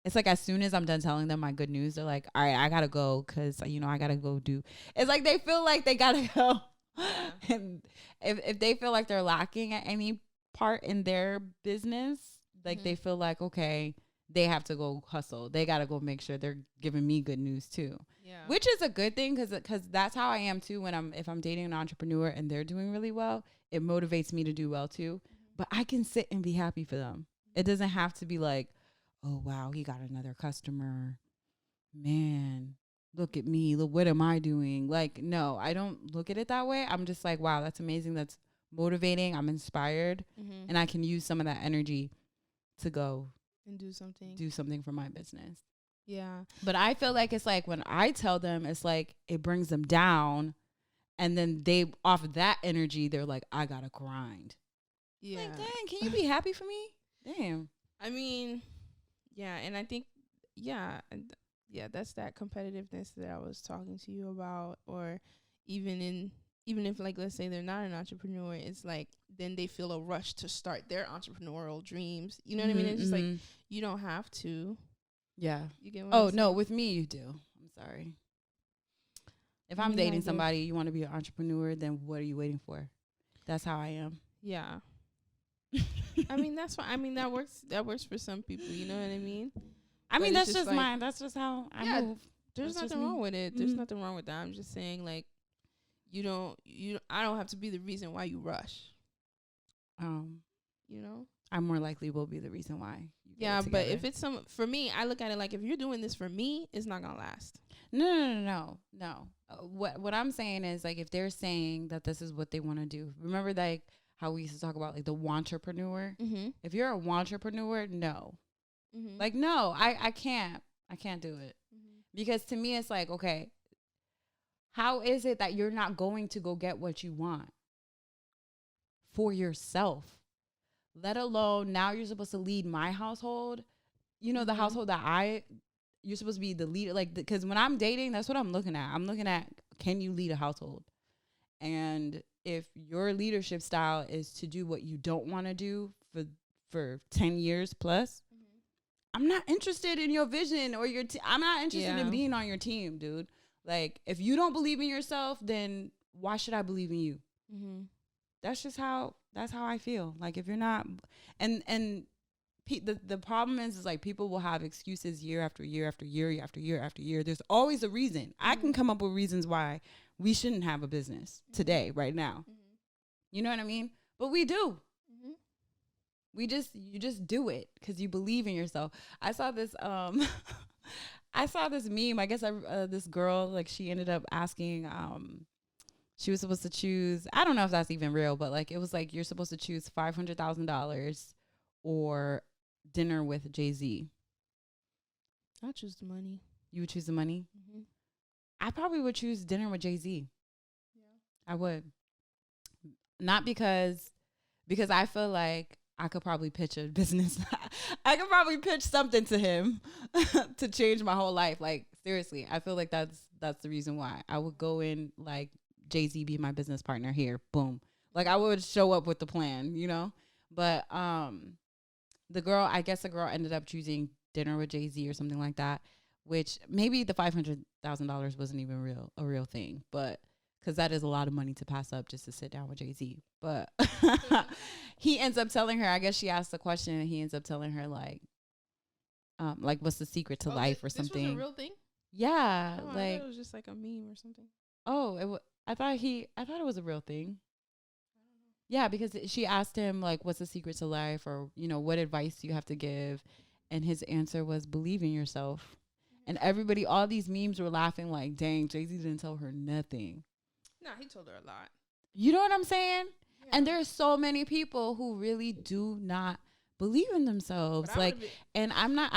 it's like as soon as I'm done telling them my good news, they're like, all right, I got to go because, you know, I got to go do. It's like they feel like they got to go. Yeah. And if they feel like they're lacking at any part in their business, like they feel like, okay, they have to go hustle. They got to go make sure they're giving me good news too. Yeah. Which is a good thing because that's how I am too if I'm dating an entrepreneur and they're doing really well, it motivates me to do well too. But I can sit and be happy for them. It doesn't have to be like, oh, wow, he got another customer. Man, look at me. Look, what am I doing? Like, no, I don't look at it that way. I'm just like, wow, that's amazing. That's motivating. I'm inspired. And I can use some of that energy to go and do something for my business. Yeah. But I feel like it's like when I tell them, it's like it brings them down. And then they, off of that energy, they're like, I got to grind. Yeah. Like, dang, can you be happy for me? Damn. I mean, yeah. And I think, yeah, that's that competitiveness that I was talking to you about. Or even if, like, let's say they're not an entrepreneur, it's like then they feel a rush to start their entrepreneurial dreams. You know what I mean? It's just like, you don't have to. Yeah. You get what I'm saying? No, with me you do. I'm sorry. If I'm dating somebody, you want to be an entrepreneur, then what are you waiting for? That's how I am. Yeah. I mean, that's fine. I mean, that works for some people. You know what I mean? I mean, that's just like, mine. That's just how I move. There's nothing wrong with it. There's nothing wrong with that. I'm just saying, like, I don't have to be the reason why you rush. You know? I more likely will be the reason why. Yeah, but if it's for me, I look at it like if you're doing this for me, it's not gonna last. No. What I'm saying is, like, if they're saying that this is what they want to do, remember like how we used to talk about like the wantrepreneur. If you're a wantrepreneur, no, like no, I can't do it because to me it's like, okay, how is it that you're not going to go get what you want for yourself? Let alone now you're supposed to lead my household, you know, the household that you're supposed to be the leader. Like, because when I'm dating, that's what I'm looking at. I'm looking at, can you lead a household? And if your leadership style is to do what you don't want to do for 10 years plus, I'm not interested in your vision or your I'm not interested in being on your team, dude. Like, if you don't believe in yourself, then why should I believe in you? That's how I feel. Like, if you're not, the problem is like people will have excuses year after year after year after year after year. There's always a reason. I can come up with reasons why we shouldn't have a business today, right now. You know what I mean? But we do. You just do it because you believe in yourself. I saw this I saw this meme. I guess this girl, like, she ended up asking, she was supposed to choose, I don't know if that's even real, but like, it was like, you're supposed to choose $500,000 or dinner with Jay-Z. I'll choose the money. You would choose the money? Mm-hmm. I probably would choose dinner with Jay-Z. Yeah. I would. Not because I feel like I could probably pitch a business. I could probably pitch something to him to change my whole life. Like, seriously, I feel like that's the reason why I would go in like, Jay-Z be my business partner here. Boom. Like, I would show up with the plan, you know? But the girl ended up choosing dinner with Jay-Z or something like that, which maybe the $500,000 wasn't even a real thing, but because that is a lot of money to pass up just to sit down with Jay-Z. But he ends up telling her, I guess she asked the question, and he ends up telling her like what's the secret to life or something. This was a real thing? Yeah. Oh, like, I thought it was just like a meme or something. Oh, I thought it was a real thing. Yeah, because she asked him like, what's the secret to life, or, you know, what advice do you have to give? And his answer was, believe in yourself. And everybody, all these memes were laughing like, dang, Jay-Z didn't tell her nothing. No, he told her a lot. You know what I'm saying? Yeah. And there's so many people who really do not believe in themselves. And I'm not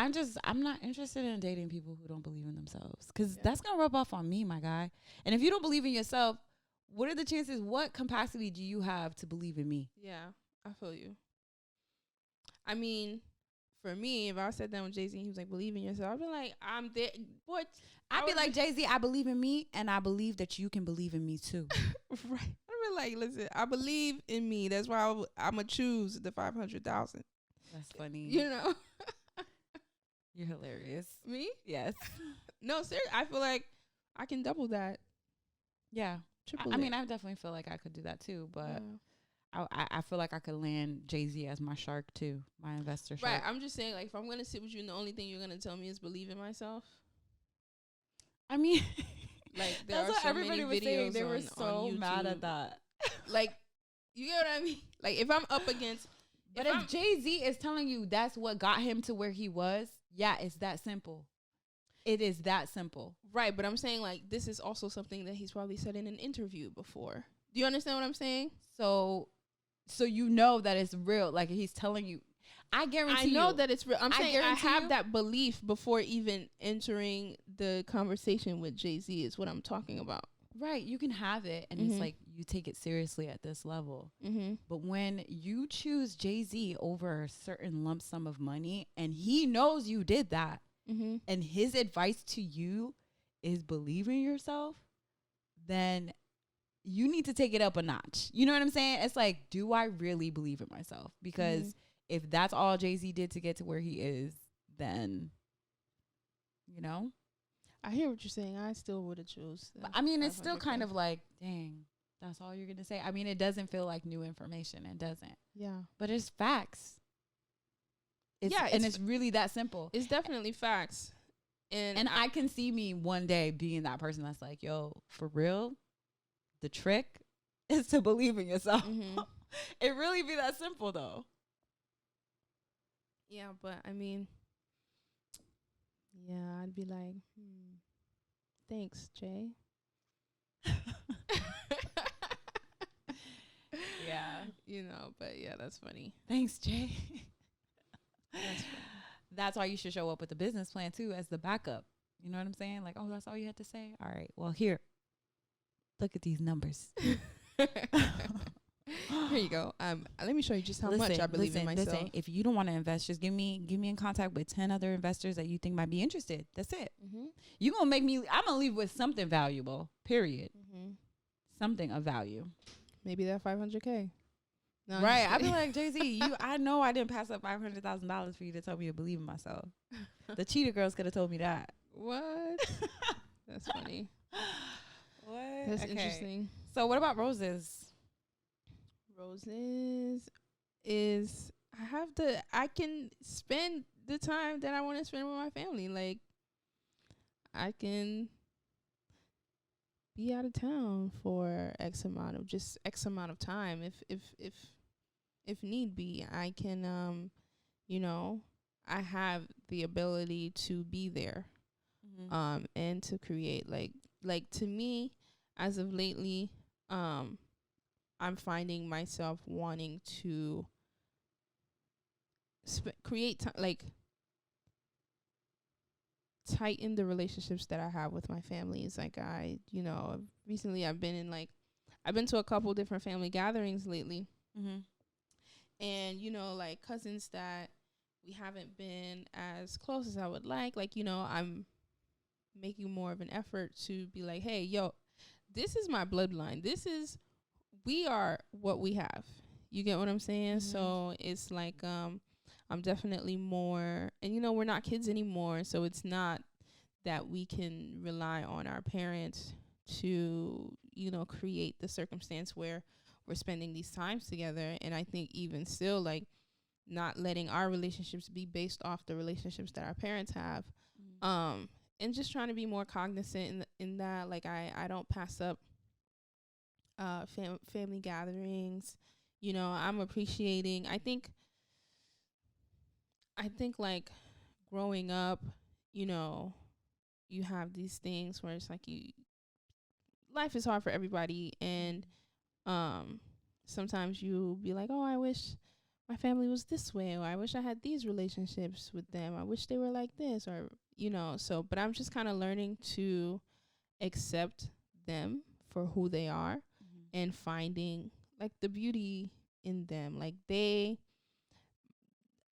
interested in dating people who don't believe in themselves, because that's going to rub off on me, my guy. And if you don't believe in yourself, what are the chances? What capacity do you have to believe in me? Yeah, I feel you. I mean, for me, if I sat down with Jay-Z and he was like, believe in yourself, I'd be like, I'm there. What? I'd be like, Jay-Z, I believe in me, and I believe that you can believe in me too. Right. I'd be like, listen, I believe in me. That's why I'm going to choose the 500,000. That's funny. You know? You're hilarious. Me? Yes. No, seriously, I feel like I can double that. Yeah. Triple I mean, I definitely feel like I could do that too, but I feel like I could land Jay-Z as my shark too, my investor shark. Right. I'm just saying, like, if I'm going to sit with you and the only thing you're going to tell me is believe in myself. I mean, like, that's what everybody was saying. They were so mad at that. Like, you get what I mean? Like, if I'm up against... But if Jay-Z is telling you that's what got him to where he was, yeah, it's that simple. It is that simple. Right, but I'm saying, like, this is also something that he's probably said in an interview before. Do you understand what I'm saying? So you know that it's real. Like, he's telling you. I guarantee you. I know that it's real. I'm saying I have you that belief before even entering the conversation with Jay-Z is what I'm talking about. Right, you can have it, and it's like you take it seriously at this level. But when you choose Jay-Z over a certain lump sum of money, and he knows you did that, and his advice to you is believe in yourself, then you need to take it up a notch. You know what I'm saying? It's like, do I really believe in myself? Because if that's all Jay-Z did to get to where he is, then, you know? I hear what you're saying. I still would have chose. I mean, it's still kind of like, dang, that's all you're going to say. I mean, it doesn't feel like new information. It doesn't. Yeah. But it's facts. It's really that simple. It's definitely facts. And I can see me one day being that person that's like, yo, for real, the trick is to believe in yourself. It really be that simple, though. Yeah, but I mean, yeah, I'd be like, thanks, Jay. Yeah. You know, but yeah, that's funny. Thanks, Jay. That's funny. That's why you should show up with a business plan, too, as the backup. You know what I'm saying? Like, oh, that's all you had to say? All right. Well, here. Look at these numbers. Here you go. Let me show you just how much I believe in myself. Listen, if you don't want to invest, just give me in contact with 10 other investors that you think might be interested. That's it. You gonna make me. I'm gonna leave with something valuable. Period. Something of value. Maybe that $500K. No, right. I'd be like, Jay-Z, I know I didn't pass up $500,000 for you to tell me to believe in myself. The cheetah girls could have told me that. What? That's funny. What? That's interesting. So what about roses? Roses is I can spend the time that I want to spend with my family. Like, I can be out of town for X amount of time if need be. I can you know, I have the ability to be there. and to create like to me, as of lately, I'm finding myself wanting to create like tighten the relationships that I have with my families. Like recently I've been to a couple different family gatherings lately. And like cousins that we haven't been as close as I would like, I'm making more of an effort to be like, hey, yo, this is my bloodline. We are what we have. You get what I'm saying? So it's like, I'm definitely more, and we're not kids anymore. So it's not that we can rely on our parents to, create the circumstance where we're spending these times together. And I think even still, like, not letting our relationships be based off the relationships that our parents have. And just trying to be more cognizant in that, like, I don't pass up family gatherings. I'm appreciating, I think like growing up, you have these things where it's like life is hard for everybody, and sometimes you'll be like, oh, I wish my family was this way, or I wish I had these relationships with them, I wish they were like this, or so, but I'm just kind of learning to accept them for who they are, and finding like the beauty in them. Like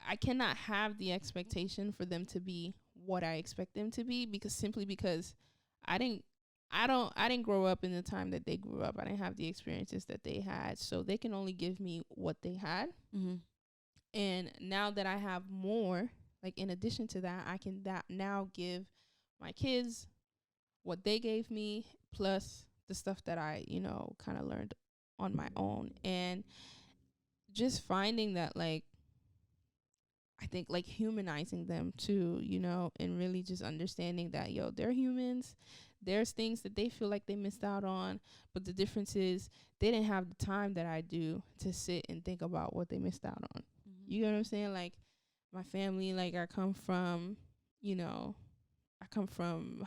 I cannot have the expectation for them to be what I expect them to be, because I didn't grow up in the time that they grew up. I didn't have the experiences that they had. So they can only give me what they had. And now that I have more, like in addition to that, I can now give my kids what they gave me, plus the stuff that I, kind of learned on my own. And just finding that, like, I think like humanizing them too, and really just understanding that, they're humans. There's things that they feel like they missed out on, but the difference is they didn't have the time that I do to sit and think about what they missed out on. You know what I'm saying? Like my family, like I come from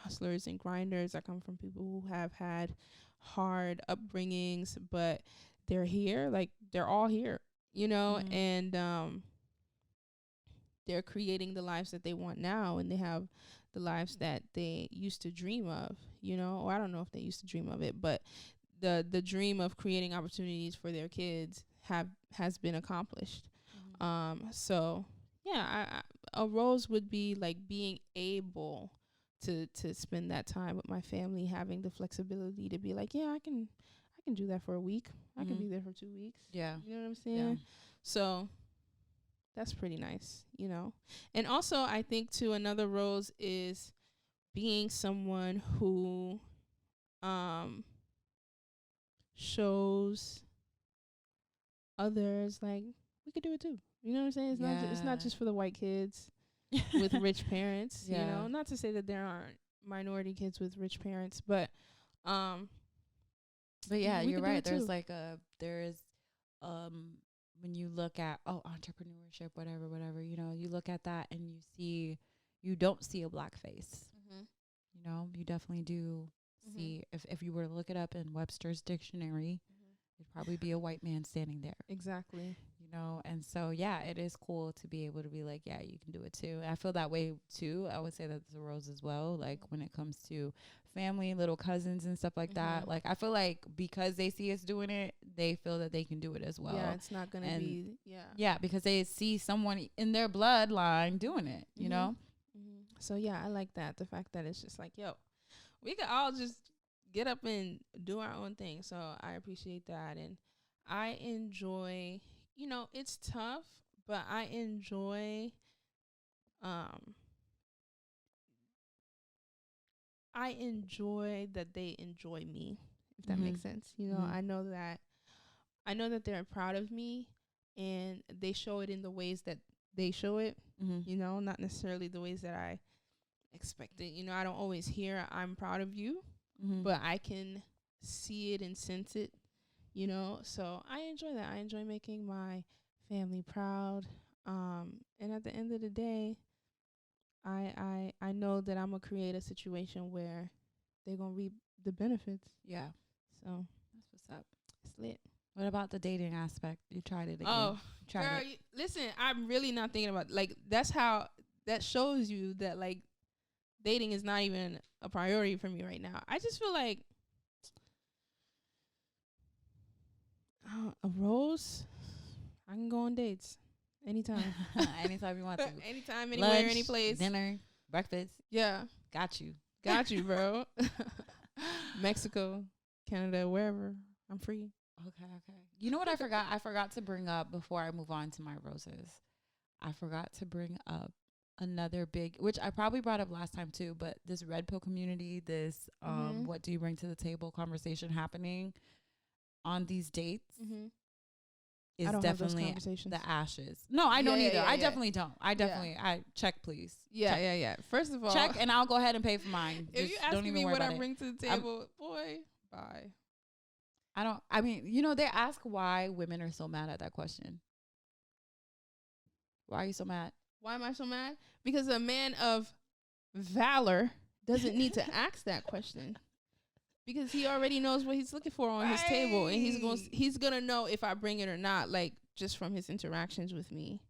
hustlers and grinders. I come from people who have had hard upbringings, but they're here, like they're all here, and they're creating the lives that they want now, and they have the lives that they used to dream of, or I don't know if they used to dream of it, but the dream of creating opportunities for their kids has been accomplished. So yeah, a rose would be like being able to spend that time with my family, having the flexibility to be like, yeah, I can do that for a week. I can be there for 2 weeks. Yeah. You know what I'm saying? Yeah. So that's pretty nice, And also I think too, another rose is being someone who shows others like we could do it too. You know what I'm saying? It's not just for the white kids with rich parents, Not to say that there aren't minority kids with rich parents, but yeah, you're right. There's like when you look at entrepreneurship, whatever, you look at that and you don't see a black face. You definitely do see, if you were to look it up in Webster's dictionary, it'd probably be a white man standing there. Exactly. And so yeah, it is cool to be able to be like, yeah, you can do it too. I feel that way too. I would say that's a rose as well. Like when it comes to family, little cousins and stuff like that. Like I feel like because they see us doing it, they feel that they can do it as well. Yeah, it's not gonna be Yeah, because they see someone in their bloodline doing it, you know? So yeah, I like that. The fact that it's just like, yo, we could all just get up and do our own thing. So I appreciate that. And I enjoy, it's tough, but I enjoy that they enjoy me, if that makes sense. I know that they're proud of me, and they show it in the ways that they show it, not necessarily the ways that I expected. I don't always hear I'm proud of you, but I can see it and sense it, so I enjoy that. I enjoy making my family proud. And at the end of the day, I know that I'm gonna create a situation where they're gonna reap the benefits. Yeah. So That's what's up. it's lit. What about the dating aspect? You tried it again. Oh, You tried girl, it. listen, I'm really not thinking about, like, that's how that shows you that, like, dating is not even a priority for me right now. I just feel like a rose, I can go on dates anytime. Anytime you want to. Anytime, anywhere, Lunch, any place. dinner, breakfast. Yeah. Got you. Got you, bro. Mexico, Canada, wherever. I'm free. Okay. You know what I forgot? I forgot to bring up before I move on to my roses. I forgot to bring up another big, which I probably brought up last time too, but this red pill community, this what do you bring to the table conversation happening on these dates is definitely the ashes. No, I don't either. I definitely don't. I check, please. Yeah. First of all, check, and I'll go ahead and pay for mine. If you asking me what I bring to the table, boy, bye. I mean, you know, they ask why women are so mad at that question. Why are you so mad? Why am I so mad? Because a man of valor doesn't need to ask that question. Because he already knows what he's looking for on his table, and he's gonna know if I bring it or not, like, just from his interactions with me.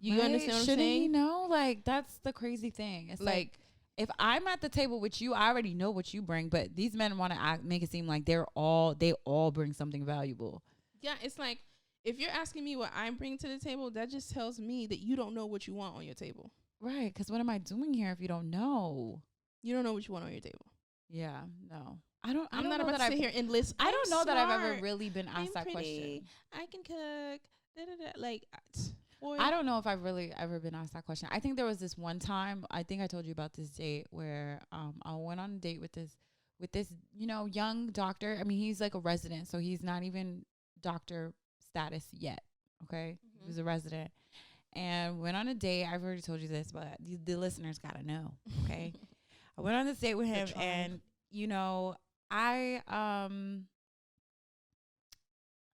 You understand what I'm saying? Shouldn't he know? Like, that's the crazy thing. It's like if I'm at the table with you, I already know what you bring, but these men want to make it seem like they all bring something valuable. Yeah, it's like, if you're asking me what I'm bringing to the table, that just tells me that you don't know what you want on your table. Right, because what am I doing here if you don't know? You don't know what you want on your table. Yeah, no. I'm not about to sit here and list. I don't know that I've ever really been asked that question. I can cook. Like, boy. I don't know if I've really ever been asked that question. I think there was this one time, I think I told you about this date where I went on a date with this young doctor. I mean, he's like a resident, so he's not even doctor status yet. Okay, he was a resident, and went on a date. I've already told you this, but the listeners gotta know. Okay, I went on this date with him, and I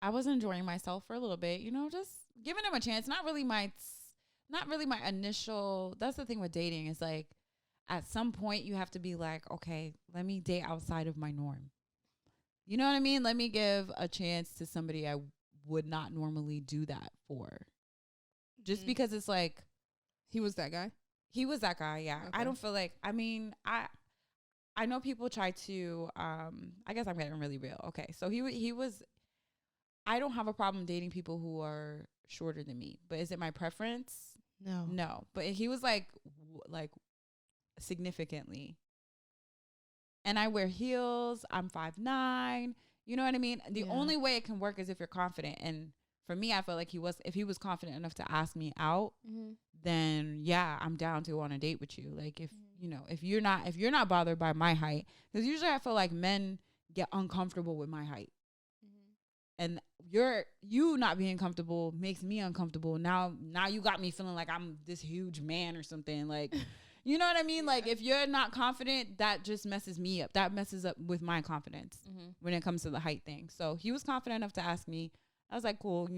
was enjoying myself for a little bit, just giving him a chance. Not really my initial. That's the thing with dating, is like, at some point you have to be like, okay, let me date outside of my norm. You know what I mean? Let me give a chance to somebody I would not normally do that for. Just because it's like, he was that guy. He was that guy, yeah. Okay. I don't feel like, I know people try to, I guess I'm getting really real. Okay, so he was, I don't have a problem dating people who are shorter than me, but is it my preference? No. But he was like significantly. And I wear heels. I'm 5'9". You know what I mean? The only way it can work is if you're confident. And for me, I felt like if he was confident enough to ask me out, then yeah, I'm down to go on a date with you. Like, if if you're not bothered by my height, because usually I feel like men get uncomfortable with my height. And you not being comfortable makes me uncomfortable. Now you got me feeling like I'm this huge man or something. Like, you know what I mean? Yeah. Like, if you're not confident, that just messes me up. That messes up with my confidence when it comes to the height thing. So he was confident enough to ask me. I was like, cool.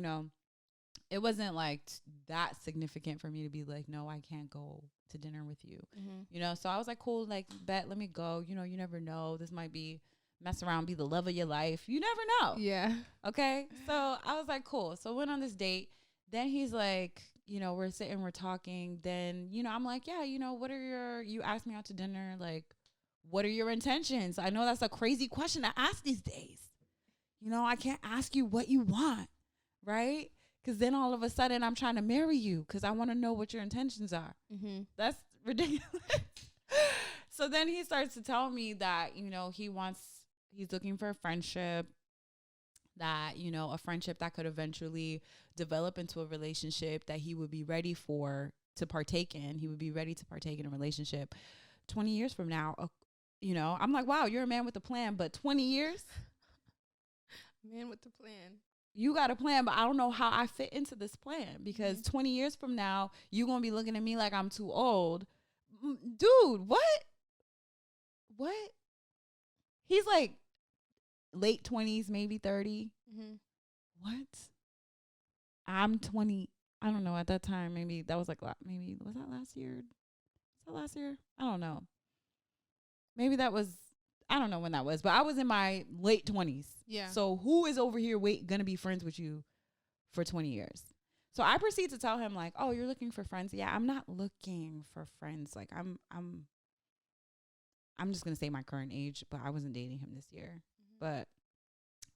It wasn't like that significant for me to be like, no, I can't go to dinner with you. So I was like, cool, like, bet, let me go. You never know. This might be mess around, be the love of your life. You never know. Yeah. Okay. So I was like, cool. So went on this date. Then he's like, we're sitting, we're talking. Then, I'm like, yeah, you asked me out to dinner. Like, what are your intentions? I know that's a crazy question to ask these days. I can't ask you what you want, right? Because then all of a sudden I'm trying to marry you because I want to know what your intentions are. That's ridiculous. So then he starts to tell me that, he's looking for a friendship, that, a friendship that could eventually develop into a relationship that he would be ready to partake in. He would be ready to partake in a relationship 20 years from now. I'm like, wow, you're a man with a plan, but 20 years? Man with the plan. You got a plan, but I don't know how I fit into this plan, because 20 years from now, you're going to be looking at me like I'm too old. Dude, what? He's like late 20s, maybe 30. What? I'm 20. I don't know. At that time, maybe that was like, maybe was that last year? Was that last year? I don't know. Maybe that was, I don't know when that was, but I was in my late 20s. Yeah. So who is over here gonna be friends with you for 20 years? So I proceed to tell him like, oh, you're looking for friends? Yeah, I'm not looking for friends. Like I'm just gonna say my current age, but I wasn't dating him this year. But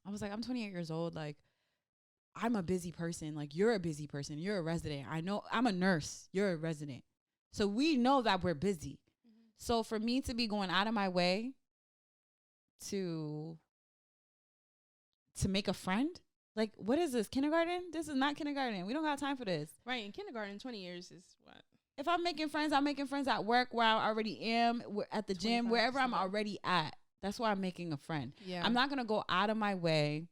I was like, I'm 28 years old. Like, I'm a busy person. Like, you're a busy person. You're a resident. I know I'm a nurse. You're a resident. So we know that we're busy. So for me to be going out of my way to make a friend, like, what is this, kindergarten? This is not kindergarten. We don't got time for this. Right. In kindergarten, 20 years is what? If I'm making friends, I'm making friends at work where I already am, at the gym, wherever I'm already at. That's why I'm making a friend. Yeah. I'm not going to go out of my way,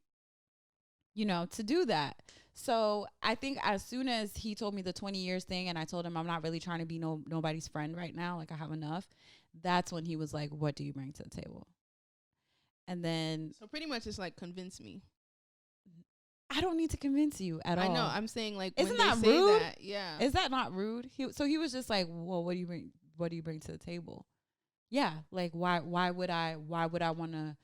you know, to do that. So I think as soon as he told me the 20 years thing and I told him I'm not really trying to be nobody's friend right now, like I have enough, that's when he was like, what do you bring to the table? And then. So pretty much it's like, convince me. I don't need to convince you at all. I know. I'm saying like, isn't when that they say rude? That, yeah. Is that not rude? So he was just like, well, what do you bring? What do you bring to the table? Yeah. Like, why would I want to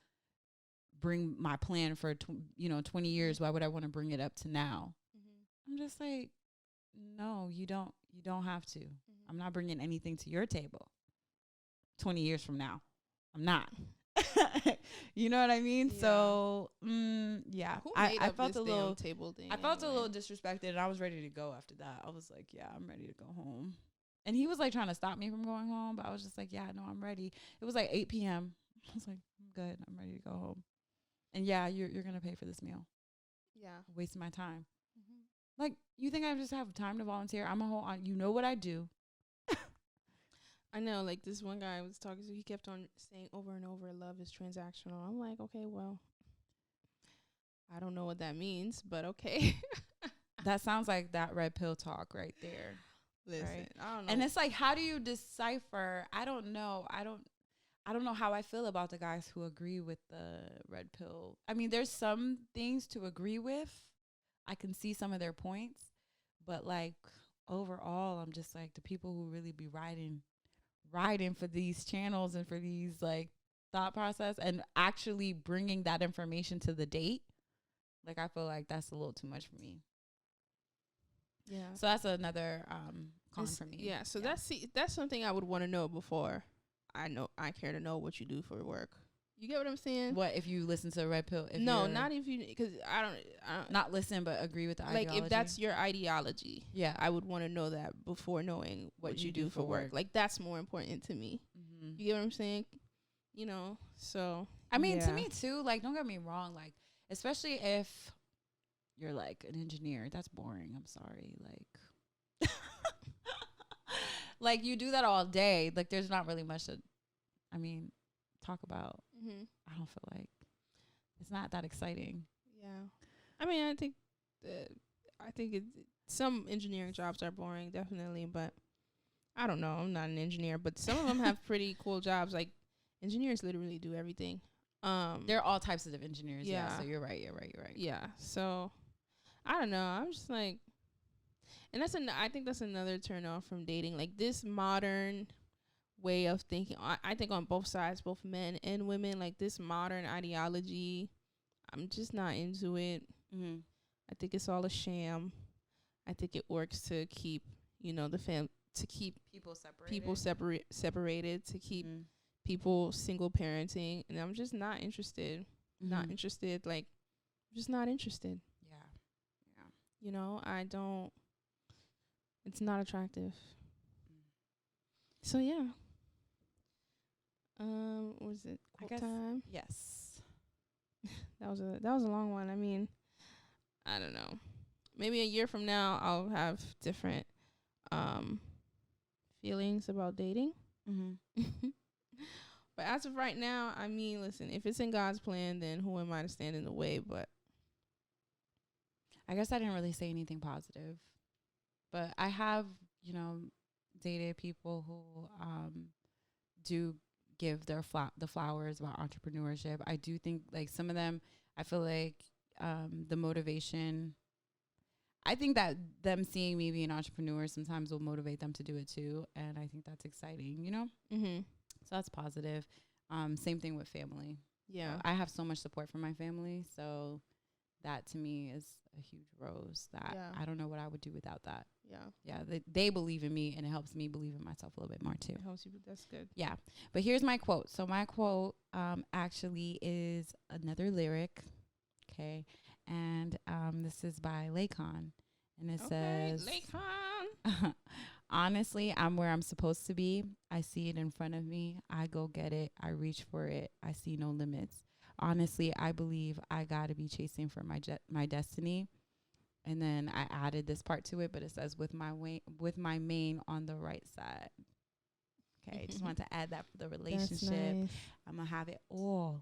bring my plan for 20 years? Why would I want to bring it up to now? I'm just like, no, you don't have to. I'm not bringing anything to your table 20 years from now. I'm not. You know what I mean? Yeah. So, yeah. I felt a little table thing. I felt a little disrespected, and I was ready to go after that. I was like, yeah, I'm ready to go home. And he was like trying to stop me from going home, but I was just like, yeah, no, I'm ready. It was like 8 p.m. I was like, I'm good. I'm ready to go home. And yeah, you're going to pay for this meal. Yeah. Wasting my time. Like, you think I just have time to volunteer? I'm a whole, you know what I do. I know, like this one guy I was talking to, he kept on saying over and over, love is transactional. I'm like, okay, well, I don't know what that means, but okay. That sounds like that red pill talk right there. Listen, right? I don't know. And it's like, how do you decipher? I don't know. I don't know how I feel about the guys who agree with the red pill. I mean, there's some things to agree with. I can see some of their points, but like overall, I'm just like the people who really be riding for these channels and for these like thought process and actually bringing that information to the date. Like, I feel like that's a little too much for me. Yeah. So that's another con for me. Yeah. So that's something I would want to know before I care to know what you do for work. You get what I'm saying? What if you listen to a red pill? No, not if you, because I don't not listen, but agree with the ideology. Like if that's your ideology, yeah, I would want to know that before knowing what you do for work. Like that's more important to me. You get what I'm saying? You know, so I mean, to me too. Like, don't get me wrong. Like, especially if you're like an engineer, that's boring. I'm sorry. Like, like you do that all day. Like, there's not really much to, talk about. I don't feel like it's not that exciting. Yeah, I mean, I think some engineering jobs are boring, definitely, but I don't know. I'm not an engineer, but some of them have pretty cool jobs. Like engineers literally do everything. There are all types of engineers. Yeah. So you're right. Yeah. So I don't know. I'm just like, and I think that's another turn off from dating. Like this modern way of thinking, I think on both sides, both men and women, like this modern ideology, I'm just not into it. I think it's all a sham. I think it works to keep, to keep people separated, to keep people single parenting, and I'm just not interested. Not interested. Like, just not interested. Yeah. I don't. It's not attractive. So yeah. Was it quote time? Yes. That was a long one. I mean, I don't know. Maybe a year from now I'll have different feelings about dating. But as of right now, I mean, listen, if it's in God's plan, then who am I to stand in the way? But I guess I didn't really say anything positive. But I have, dated people who do give the flowers about entrepreneurship. I do think, like, some of them, I feel like the motivation, I think that them seeing me be an entrepreneur sometimes will motivate them to do it too. And I think that's exciting, you know? Mm-hmm. So that's positive. Same thing with family. Yeah. I have so much support from my family. So that to me is a huge rose that I don't know what I would do without that. Yeah. Yeah. They believe in me, and it helps me believe in myself a little bit more too. It helps you. That's good. Yeah. But here's my quote. So my quote actually is another lyric. Okay. And this is by Lakon. And it says, Lakon. honestly, I'm where I'm supposed to be. I see it in front of me. I go get it. I reach for it. I see no limits. Honestly, I believe I got to be chasing for my destiny. And then I added this part to it, but it says with my mane on the right side. Okay, just want to add that for the relationship. Nice. I'm going to have it all,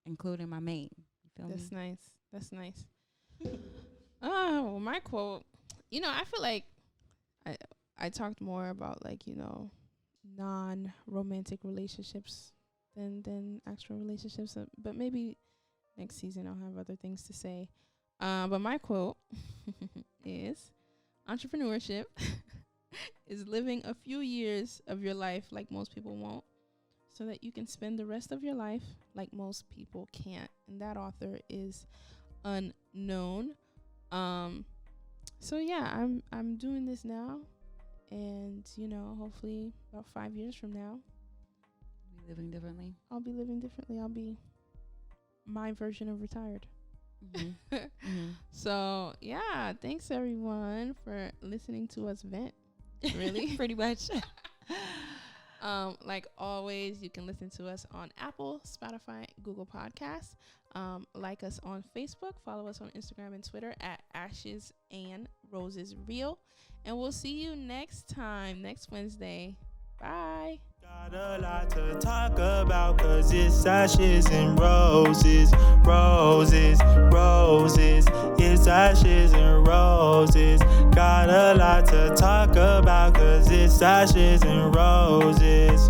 including my mane. You feel me? That's nice. That's nice. Oh, my quote. You know, I feel like I talked more about, like, you know, non-romantic relationships than actual relationships. But maybe next season I'll have other things to say. But my quote is, entrepreneurship is living a few years of your life like most people won't, so that you can spend the rest of your life like most people can't. And that author is unknown. So yeah, I'm doing this now, and you know, hopefully about 5 years from now, living differently. I'll be living differently. I'll be my version of retired. Mm-hmm. Mm-hmm. So yeah, thanks everyone for listening to us vent. Really? Pretty much. Like always, you can listen to us on Apple, Spotify, Google Podcasts. Like us on Facebook, follow us on Instagram and Twitter at Ashes and Roses Real. And we'll see you next time, next Wednesday. Bye. Got a lot to talk about, 'cause it's ashes and roses, roses, roses. It's ashes and roses. Got a lot to talk about, 'cause it's ashes and roses.